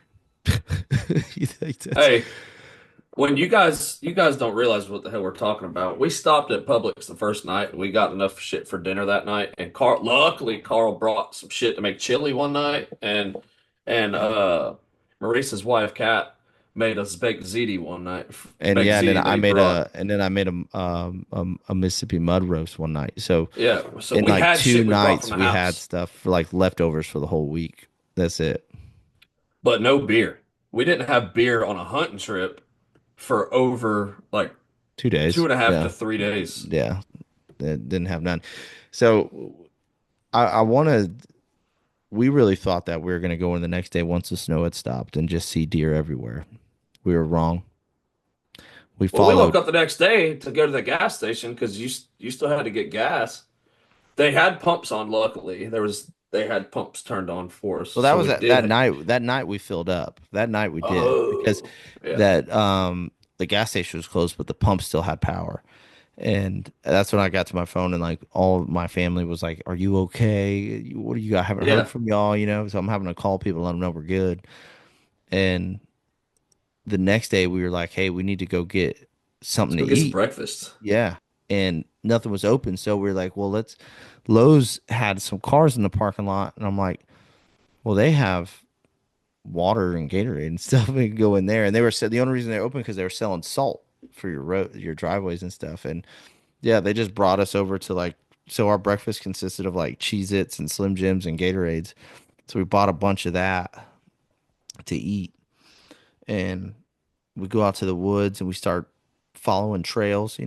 You think that's- Hey, when you guys don't realize what the hell we're talking about. We stopped at Publix the first night and we got enough shit for dinner that night. And luckily Carl brought some shit to make chili one night and Maurice's wife Kat made us baked ziti one night. and Baked yeah, and then ziti that I he made brought. a Mississippi mud roast one night. So Yeah, so in we like had two shit we brought nights, from the we had house, stuff for like leftovers for the whole week. That's it. but no beer. We didn't have beer on a hunting trip for over like 2 days. 2.5 Yeah, to 3 days. yeah. Didn't have none. So I want to. We really thought that we were going to go in the next day once the snow had stopped and just see deer everywhere. We were wrong. We Well, we woke followed. up the next day to go to the gas station because you still had to get gas. They had pumps on, luckily. They had pumps turned on for us. Well, that So was we that, did. that night. That night we filled up. That night we did because Oh, yeah. that the gas station was closed, but the pump still had power. And that's when I got to my phone and like all of my family was like, "Are you okay? What do you got? I haven't heard Yeah. from y'all, So I'm having to call people, let them know we're good. And the next day we were like, "Hey, we need to go get something Let's to go get some eat." breakfast. Yeah. And nothing was open. So we are like, well, Lowe's had some cars in the parking lot. And I'm like, well, they have water and Gatorade and stuff. We can go in there. And they were said the only reason they're open because they were selling salt for your driveways and stuff. And yeah, they just brought us over to like, so our breakfast consisted of like Cheez-Its and Slim Jims and Gatorades. So we bought a bunch of that to eat. And we go out to the woods and we start following trails,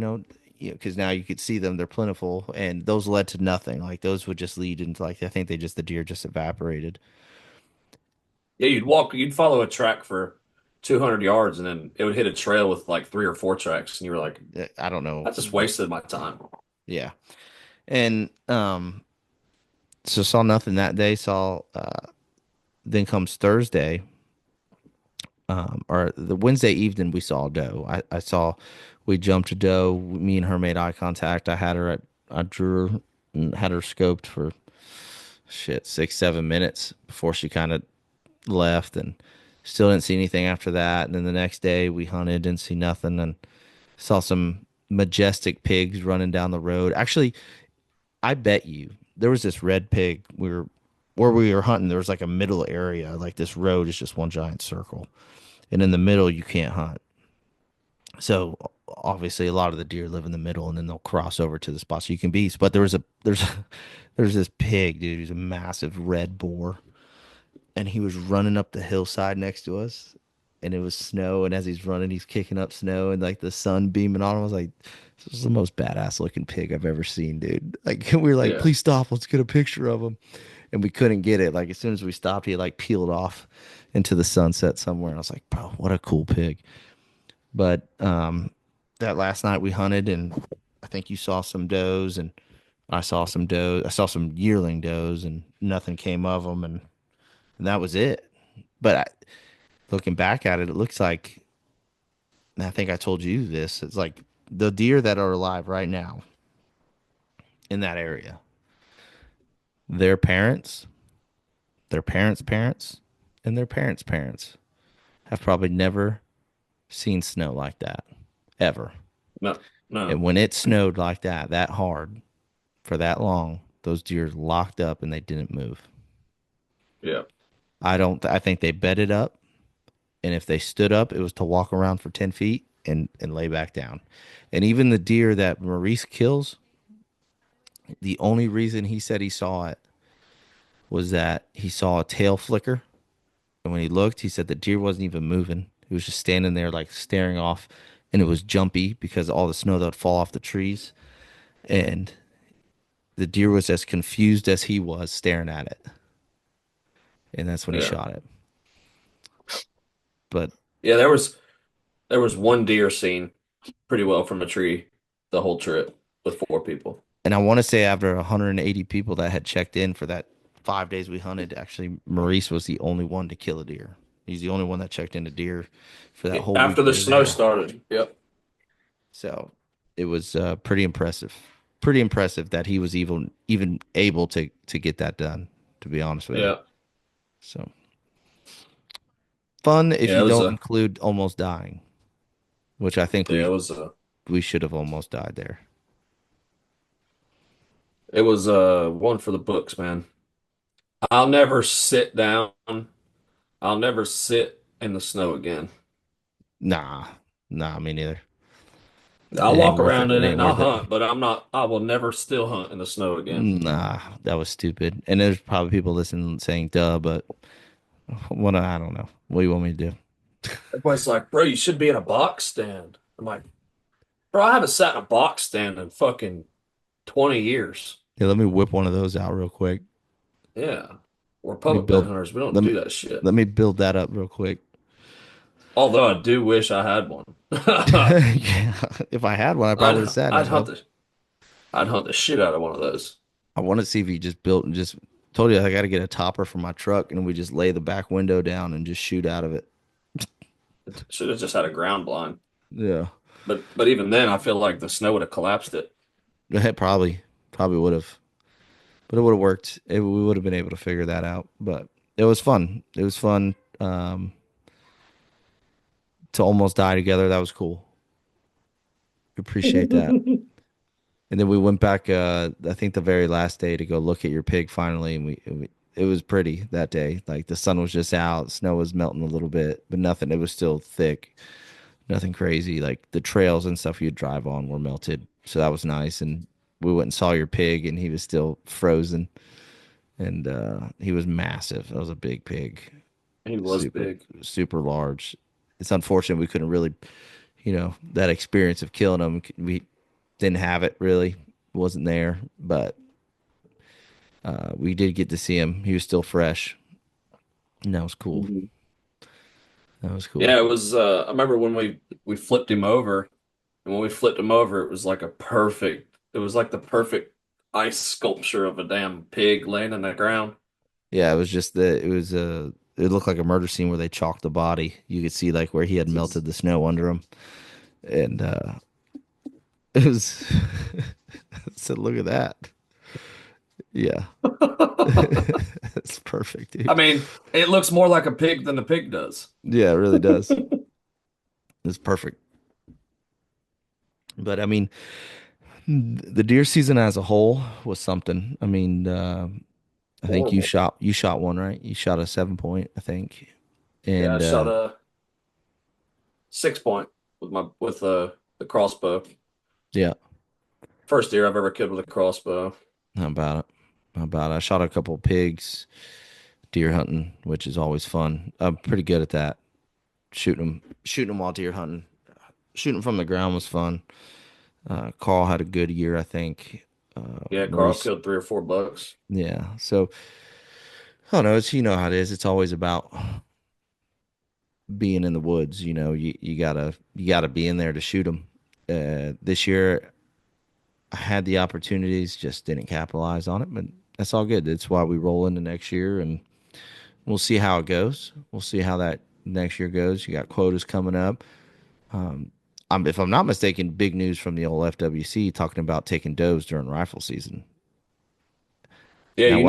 because now you could see them, they're plentiful, and those led to nothing. Like those would just lead into like I think the deer just evaporated. Yeah, you'd follow a track for 200 yards, and then it would hit a trail with like 3 or 4 tracks, and you were like, I don't know. I just wasted my time. Yeah. And so saw nothing that day. Saw then comes Thursday, or the Wednesday evening we saw a doe. I saw we jumped a doe. Me and her made eye contact. I drew her and had her scoped for shit 6 7 minutes before she kind of left, and still didn't see anything after that. And then the next day we hunted, didn't see nothing, and saw some majestic pigs running down the road. Actually, I bet you there was this red pig. Where we were hunting, there was like a middle area, like this road is just one giant circle, and in the middle you can't hunt. So obviously a lot of the deer live in the middle, and then they'll cross over to the spots you can beast. But there's this pig, dude. He's a massive red boar, and he was running up the hillside next to us, and it was snow. And as he's running, he's kicking up snow, and like the sun beaming on him. I was like, this is the most badass looking pig I've ever seen, dude. Like we were like, Yeah. please stop, let's get a picture of him. And we couldn't get it. Like as soon as we stopped, he like peeled off into the sunset somewhere. And I was like, bro, what a cool pig. But that last night we hunted, and I think you saw some does, and I saw some does. I saw some yearling does, and nothing came of them, and that was it. But looking back at it, it looks like, and I think I told you this. It's like the deer that are alive right now in that area, their parents, their parents' parents, and their parents' parents have probably never seen snow like that ever. No, no. And when it snowed like that, that hard, for that long, those deer locked up and they didn't move. Yeah. I think they bedded up, and if they stood up, it was to walk around for 10 feet and lay back down. And even the deer that Maurice kills, the only reason he said he saw it was that he saw a tail flicker. And when he looked, he said the deer wasn't even moving. He was just standing there like staring off, and it was jumpy because all the snow that would fall off the trees. And the deer was as confused as he was staring at it. And that's when he Yeah. shot it. But Yeah, there was one deer seen pretty well from a tree the whole trip with 4 people. and I want to say after 180 people that had checked in for that 5 days we hunted, actually Maurice was the only one to kill a deer. He's the only one that checked in a deer for that whole After week the we were snow there. started. Yep. So it was pretty impressive. Pretty impressive that he was even able to get that done, to be honest with you. Yeah. So fun if Yeah, it you was don't a include almost dying, which I think yeah, we should have almost died there. it was one for the books, man. I'll never sit down. I'll never sit in the snow again. Nah, me neither. I'll It ain't walk worth around it. in It it ain't and I'll worth it. hunt, but I will never still hunt in the snow again. Nah, that was stupid. And there's probably people listening saying duh, but I don't know. What do you want me to do? Everybody's like, bro, you should be in a box stand. I'm like, bro, I haven't sat in a box stand in fucking 20 years. Yeah, let me whip one of those out real quick. Yeah. We're Let me public land build hunters. We don't let do me that shit. let me build that up real quick. Although I do wish I had one. Yeah, if I had one, I probably would have sat in I'd it, hunt bud. I'd hunt the shit out of one of those. I want to see if you just built and just told you I got to get a topper for my truck, and we just lay the back window down and just shoot out of it. Should have just had a ground blind. Yeah, But even then, I feel like the snow would have collapsed it. it probably would have, but it would have worked. We would have been able to figure that out. But it was fun. It was fun to almost die together. That was cool. Appreciate that. And then we went back. I think the very last day to go look at your pig finally, and it was pretty that day. Like the sun was just out, snow was melting a little bit, but nothing. It was still thick, nothing crazy. Like the trails and stuff you'd drive on were melted, so that was nice. And we went and saw your pig, and he was still frozen, and he was massive. That was a big pig, He was super big. super large. It's unfortunate we couldn't really, that experience of killing him. We didn't have it really, wasn't there, but we did get to see him. He was still fresh, and that was cool. Mhm. That was Yeah, cool. it was I remember when we flipped him over, and when we flipped him over, it was like the perfect ice sculpture of a damn pig laying on the ground. Yeah, it was just it looked like a murder scene where they chalked the body. You could see like where he had It's ex- melted the snow under him, and it was. I said, "Look at that." Yeah, it's perfect, I dude. mean, it looks more like a pig than a pig does. Yeah, it really does. It's perfect. But I mean, the deer season as a whole was something. I mean, I think Horrible. you shot one, right? You shot a 7 point, I think. Yeah, I And shot a 6 point with the crossbow. yeah, First deer I've ever killed with a crossbow. how about it? How about it? I shot a couple of pigs, deer hunting, which is always fun. I'm pretty good at that. Shooting them while deer hunting. Shooting from the ground was fun. Carl had a good year, I think. Yeah, Carl Maurice, killed 3 or 4 bucks. yeah. So I don't know. It's, you know how it is. It's always about being in the woods. You know, you gotta be in there to shoot them. This year I had the opportunities, just didn't capitalize on it, but that's all good. That's why we roll into next year, and we'll see how it goes. We'll see how that next year goes. You got quotas coming up. Um, if I'm not mistaken, big news from the old FWC talking about taking does during rifle season. Yeah, Now, you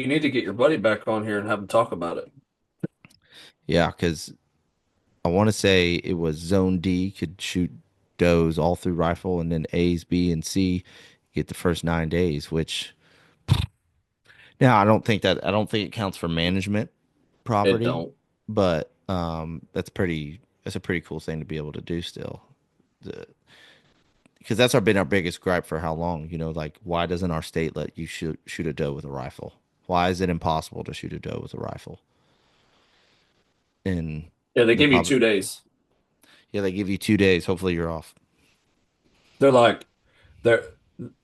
need to get your buddy back on here and have him talk about it. yeah, because I want to say it was Zone D could shoot does all through rifle, and then A's, B, and C get the first 9 days. Which now I don't think it counts for management It property, don't. but that's a pretty cool thing to be able to do still. The, because that's been our biggest gripe for how long, you know, like why doesn't our state let you shoot a doe with a rifle? Why is it impossible to shoot a doe with a rifle? And Yeah, they the give you public, 2 days. yeah, they give you 2 days. Hopefully you're off. They're like they're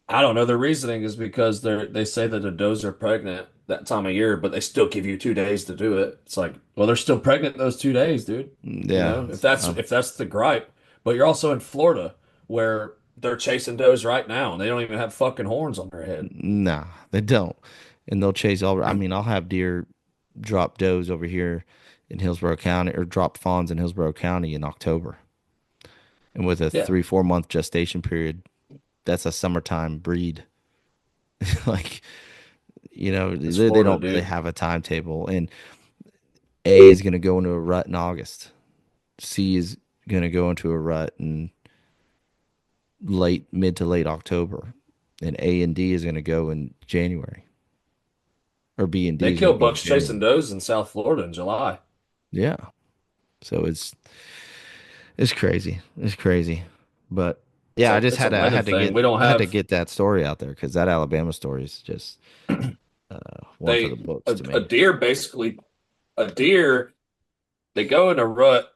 I don't know. Their reasoning is because they say that the does are pregnant that time of year, but they still give you 2 days to do it. It's like, well, they're still pregnant those 2 days, dude. You Yeah. know, if that's the gripe. But you're also in Florida where they're chasing does right now and they don't even have fucking horns on their head. Nah, they don't. And they'll chase all. I mean, I'll have deer drop does over here in Hillsborough County or drop fawns in Hillsborough County in October. And with a Yeah, 3, 4 month gestation period, that's a summertime breed. Like, you know, it's they Florida, don't really dude. have a timetable. And A is going to go into a rut in August. C is going to go into a rut in mid to late October. And A and D is going to go in January. Or B and D They is going kill to go in bucks chasing January. does in South Florida in July. Yeah. So it's crazy. It's crazy. But yeah, It's a I weather had to thing. We don't I had to have get that story out there because that Alabama story is just one for the they books to a me. deer basically a deer they go in a rut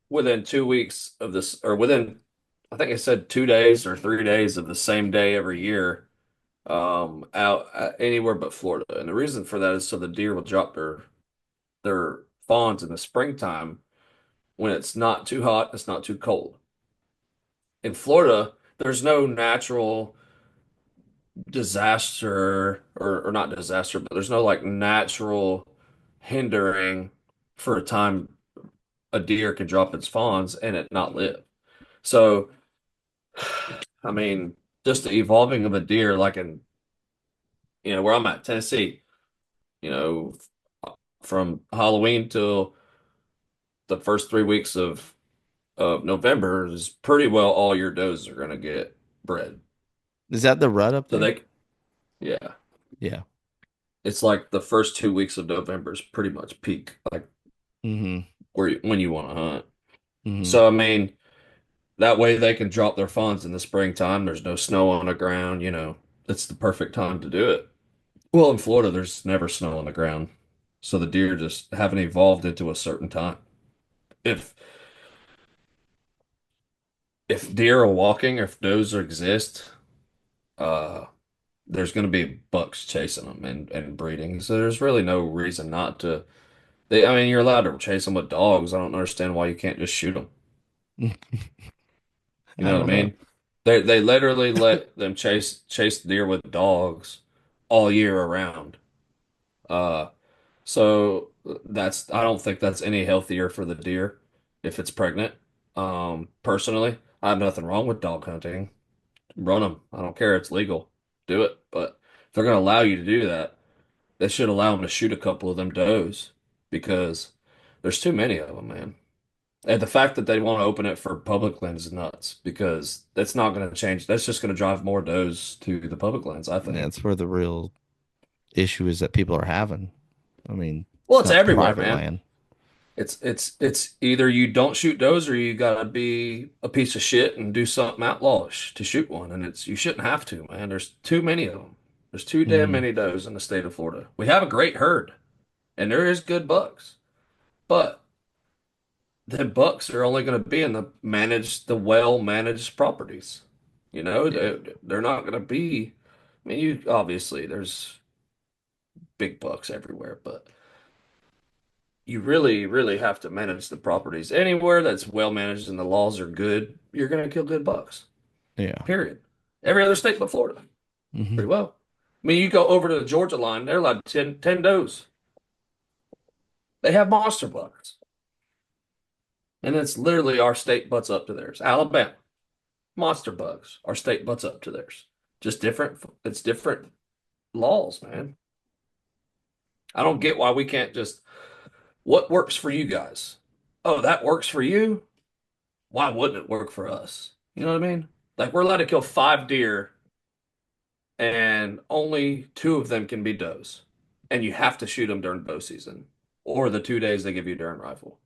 within 2 weeks of this, or within, I think I said 2 days or 3 days of the same day every year, out anywhere but Florida. And the reason for that is so the deer will drop their fawns in the springtime when it's not too hot, it's not too cold. In Florida, there's no natural disaster or not disaster, but there's no like natural hindering for a time a deer can drop its fawns and it not live. So, I mean, just the evolving of a deer, like in, where I'm at, Tennessee, you know, from Halloween till the first 3 weeks of November is pretty well all your does are going to get bred. Is that the rut up So there? yeah, Yeah. it's like the first 2 weeks of November is pretty much peak, like Mm-hmm. when you want to hunt. Mm-hmm. So, I mean, that way they can drop their fawns in the springtime. There's no snow on the ground, it's the perfect time to do it. Well, in Florida, there's never snow on the ground. So the deer just haven't evolved into a certain time. If if deer are walking or if does exist, uh, there's going to be bucks chasing them and breeding. So there's really no reason not to I mean, you're allowed to chase them with dogs. I don't understand why you can't just shoot them. You I know what don't I know. mean? They literally let them chase deer with dogs all year around. Uh, so that's I don't think that's any healthier for the deer if it's pregnant. Personally, I have nothing wrong with dog hunting. Run them. I don't care. It's legal. Do it. But if they're going to allow you to do that, they should allow them to shoot a couple of them does because there's too many of them, man. And the fact that they want to open it for public lands is nuts because that's not going to change. That's just going to drive more does to the public lands, I think. That's where the real issue is that people are having. I mean, Well, it's it's not the everywhere, private man. land. It's either you don't shoot does or you gotta be a piece of shit and do something outlawish to shoot one. And it's you shouldn't have to, man. There's too many of them. There's too damn Hmm. many does in the state of Florida. We have a great herd, and there is good bucks, but the bucks are only going to be in the well managed properties. You know, Yeah. they're not going to be. I mean, you obviously there's big bucks everywhere, but you really, really have to manage the properties. Anywhere that's well managed and the laws are good, you're going to kill good bucks. Yeah. Period. Every other state but Florida, Hmm. pretty well. I mean, you go over to the Georgia line, they're allowed 10 does. They have monster bucks. And it's literally our state butts up to theirs. Alabama, monster bucks. Our state butts up to theirs. Just different. It's different laws, man. I don't get why we can't just, what works for you guys? Oh, that works for you? Why wouldn't it work for us? You know what I mean? Like we're allowed to kill 5 deer and only 2 of them can be does. And you have to shoot them during bow season or the 2 days they give you during rifle.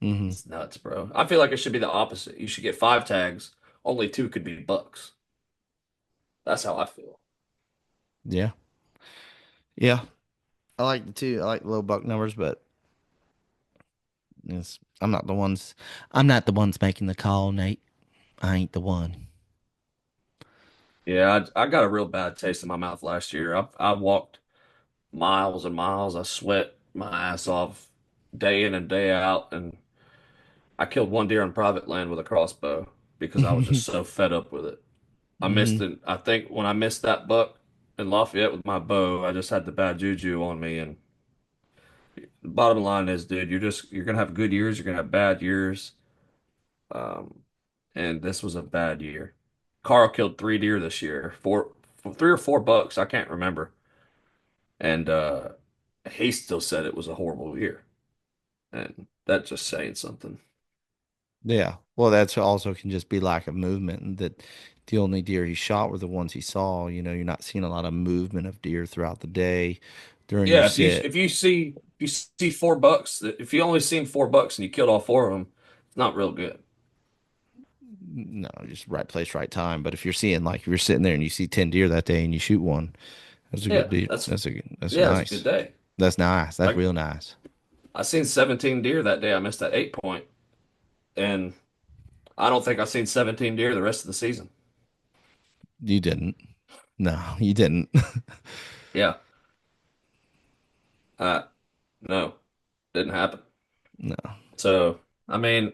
Hmm. It's nuts, bro. I feel like it should be the opposite. You should get 5 tags, only 2 could be bucks. That's how I feel. Yeah. Yeah. I like the two. I like the low buck numbers, but it's, I'm not the ones. I'm not the ones making the call, Nate. I ain't the one. Yeah, I got a real bad taste in my mouth last year. I walked miles and miles. I sweat my ass off day in and day out, and I killed 1 deer on private land with a crossbow because I was just so fed up with it. I missed Hmm. it. I think when I missed that buck in Lafayette with my bow, I just had the bad juju on me. And the bottom line is, dude, you're gonna have good years, you're gonna have bad years. Um, and this was a bad year. Carl killed 3 deer this year, 3 or 4 bucks, I can't remember. And he still said it was a horrible year. And that's just saying something. Yeah. Well, that's also can just be lack of movement, and that the only deer he shot were the ones he saw. You know, you're not seeing a lot of movement of deer throughout the day during your Yeah, sit. if you see 4 bucks, if you only seen 4 bucks and you killed all 4 of them, it's not real good. No, just right place, right time. But if you're seeing like if you're sitting there and you see 10 deer that day and you shoot one, that's a good Yeah, deal. That's yeah, it's a good nice. day. That's nice. That's Like real nice. I seen 17 deer that day. I missed that 8 point, and I don't think I seen 17 deer the rest of the season. You didn't. No, you didn't. Yeah, uh, no, didn't happen. No. So I mean,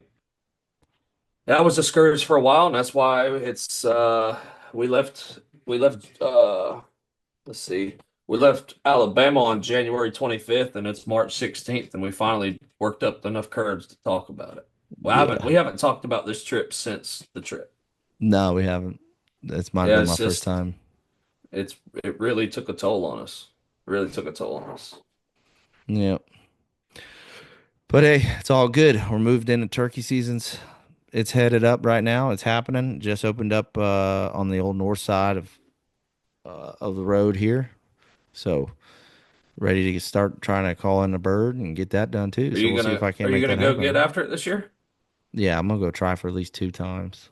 I was discouraged for a while, and that's why it's we left let's see, we left Alabama on January 25th, and it's March 16th, and we finally worked up enough courage to talk about it. Well, Yeah. we haven't talked about this trip since the trip. No, we haven't. This might have Yeah, been my it's first just time. it really took a toll on us. Really took a toll on us. Yeah. But hey, it's all good. We're moved into turkey seasons. It's headed up right now. It's happening. Just opened up on the old north side of the road here. So ready to start trying to call in a bird and get that done too. So we'll see if I Are can you make gonna that go get happen. after it this year? Yeah, I'm gonna go try for at least 2 times.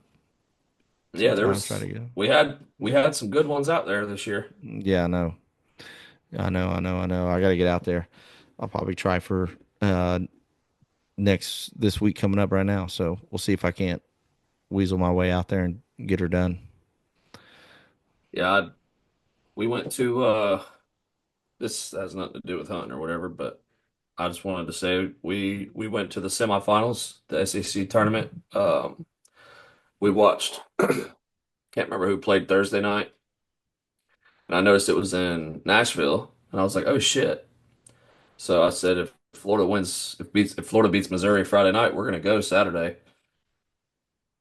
Two Yeah, times try to go. we had some good ones out there this year. Yeah, I know. I know. I gotta get out there. I'll probably try for uh this week coming up right now. So we'll see if I can't weasel my way out there and get her done. Yeah, we went to this has nothing to do with hunting or whatever, but I just wanted to say we went to the semifinals, the SEC tournament. We watched. Can't remember who played Thursday night, and I noticed it was in Nashville, and I was like, oh shit. So I said, if Florida wins, if Florida beats Missouri Friday night, we're gonna go Saturday.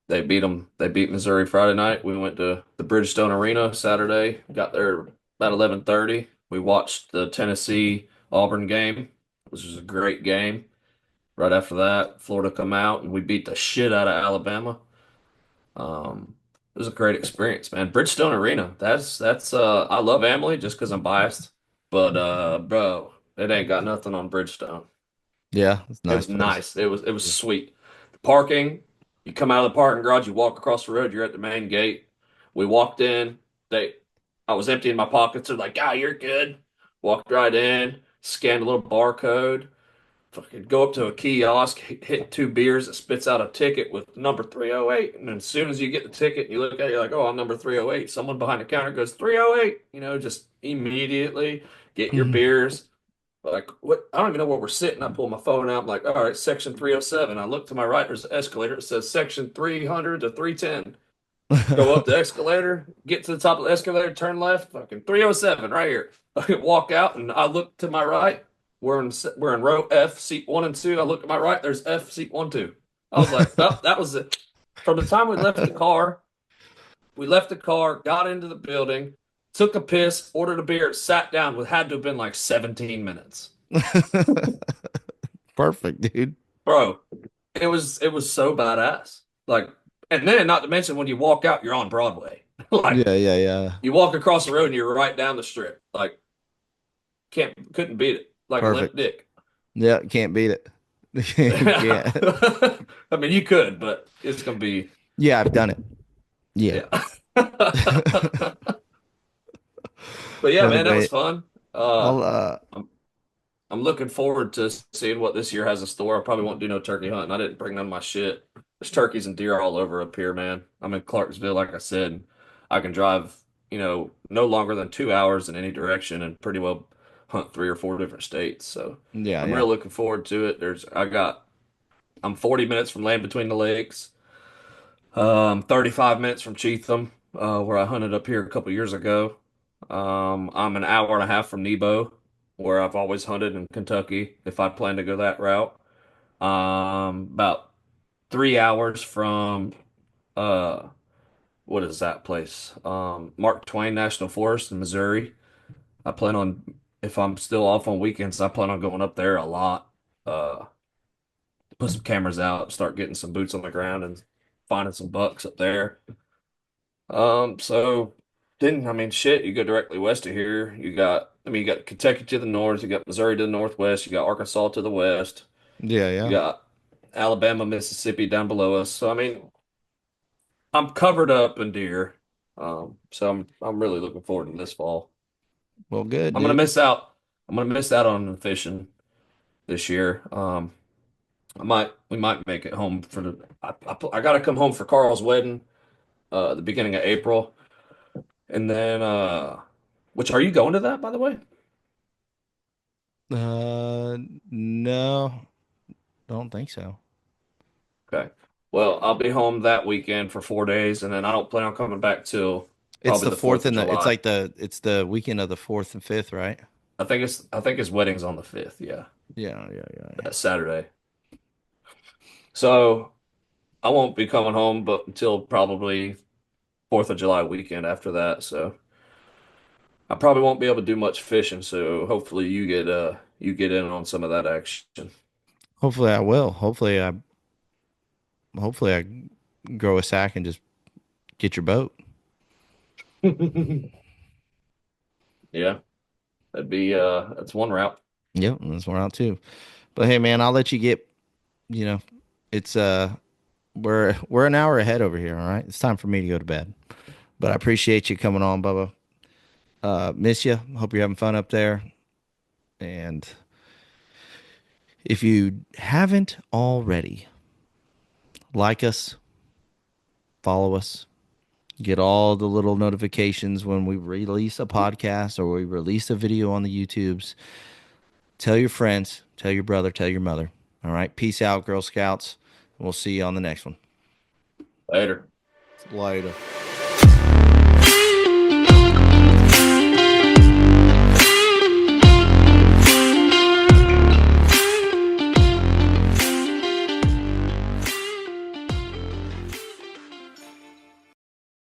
They beat them. They beat Missouri Friday night. We went to the Bridgestone Arena Saturday. Got there about 11:30. We watched the Tennessee Auburn game, which was a great game. Right after that, Florida come out and we beat the shit out of Alabama. It was a great experience, man. Bridgestone Arena. That's I love Emily just because I'm biased, but bro, it ain't got nothing on Bridgestone. Yeah, it's a It nice was place. nice. It was sweet. The parking, you come out of the parking garage, you walk across the road, you're at the main gate. We walked in. They I was emptying my pockets. They're like, "Ah, you're good." Walked right in, scanned a little barcode, fucking go up to a kiosk, hit two beers, it spits out a ticket with number 308. And then as soon as you get the ticket, you look at it, you're like, "Oh, I'm number 308." Someone behind the counter goes, 308, just immediately get your beers. Like, what? I don't even know where we're sitting. I pull my phone out. I'm like, all right, section 307. I look to my right, there's an escalator. It says section 300 to 310. Go up the escalator, get to the top of the escalator, turn left, fucking 307 right here. I walk out and I look to my right. We're in row F, seat one and two. I look to my right, there's F, seat one, two. I was like, oh, that was it. From the time we left the car, got into the building, took a piss, ordered a beer, sat down. It had to have been like 17 minutes. Perfect, dude. Bro, it was so badass. Like, and then not to mention when you walk out, you're on Broadway. Like, Yeah, yeah, yeah. you walk across the road and you're right down the strip. Like, couldn't beat it. Like a limp Perfect. dick. Yeah, can't beat it. Can't. I mean, you could, but it's gonna be Yeah, I've done it. Yeah. yeah. But yeah, Well, man, that was great. fun. I'll I'm looking forward to seeing what this year has in store. I probably won't do no turkey hunting. I didn't bring none of my shit. There's turkeys and deer all over up here, man. I'm in Clarksville, like I said. And I can drive, no longer than 2 hours in any direction and pretty well hunt 3 or 4 different states. So yeah, I'm yeah. real looking forward to it. I'm 40 minutes from Land Between the Lakes. 35 minutes from Cheatham, where I hunted up here a couple years ago. I'm an hour and a half from Nebo, where I've always hunted in Kentucky, if I plan to go that route. About 3 hours from uh, what is that place? Mark Twain National Forest in Missouri. I plan on, if I'm still off on weekends, I plan on going up there a lot. Uh, put some cameras out, start getting some boots on the ground, and finding some bucks up there. So then, I mean, shit, you go directly west of here. You got Kentucky to the north, you got Missouri to the northwest, you got Arkansas to the west, Yeah, you yeah. got Alabama, Mississippi down below us. So I mean, I'm covered up in deer. So I'm really looking forward to this fall. Well, good, I'm gonna dude. miss out. I'm gonna miss out on the fishing this year. We might make it home for I gotta come home for Carl's wedding, the beginning of April. And then, which are you going to that, by the way? Uh, no, don't think so. Okay. Well, I'll be home that weekend for 4 days, and then I don't plan on coming back till It's probably the the fourth 4th of and it's July. like it's the weekend of the fourth and fifth, right? I think his wedding's on the 5th. Yeah, Yeah, yeah, yeah, yeah. that Saturday. So I won't be coming home, but until probably 4th of July weekend after that. So I probably won't be able to do much fishing. So hopefully you get in on some of that action. Hopefully I will. Hopefully I grow a sack and just get your boat. Yeah, that's one route. Yep, that's where out too. But hey, man, I'll let you get. You know, it's we're an hour ahead over here. All right, it's time for me to go to bed. But I appreciate you coming on, Bubba. Miss you. Hope you're having fun up there. And if you haven't already, like us, follow us, get all the little notifications when we release a podcast or we release a video on the YouTubes. Tell your friends, tell your brother, tell your mother. All right. Peace out, Girl Scouts. We'll see you on the next one. Later. Later.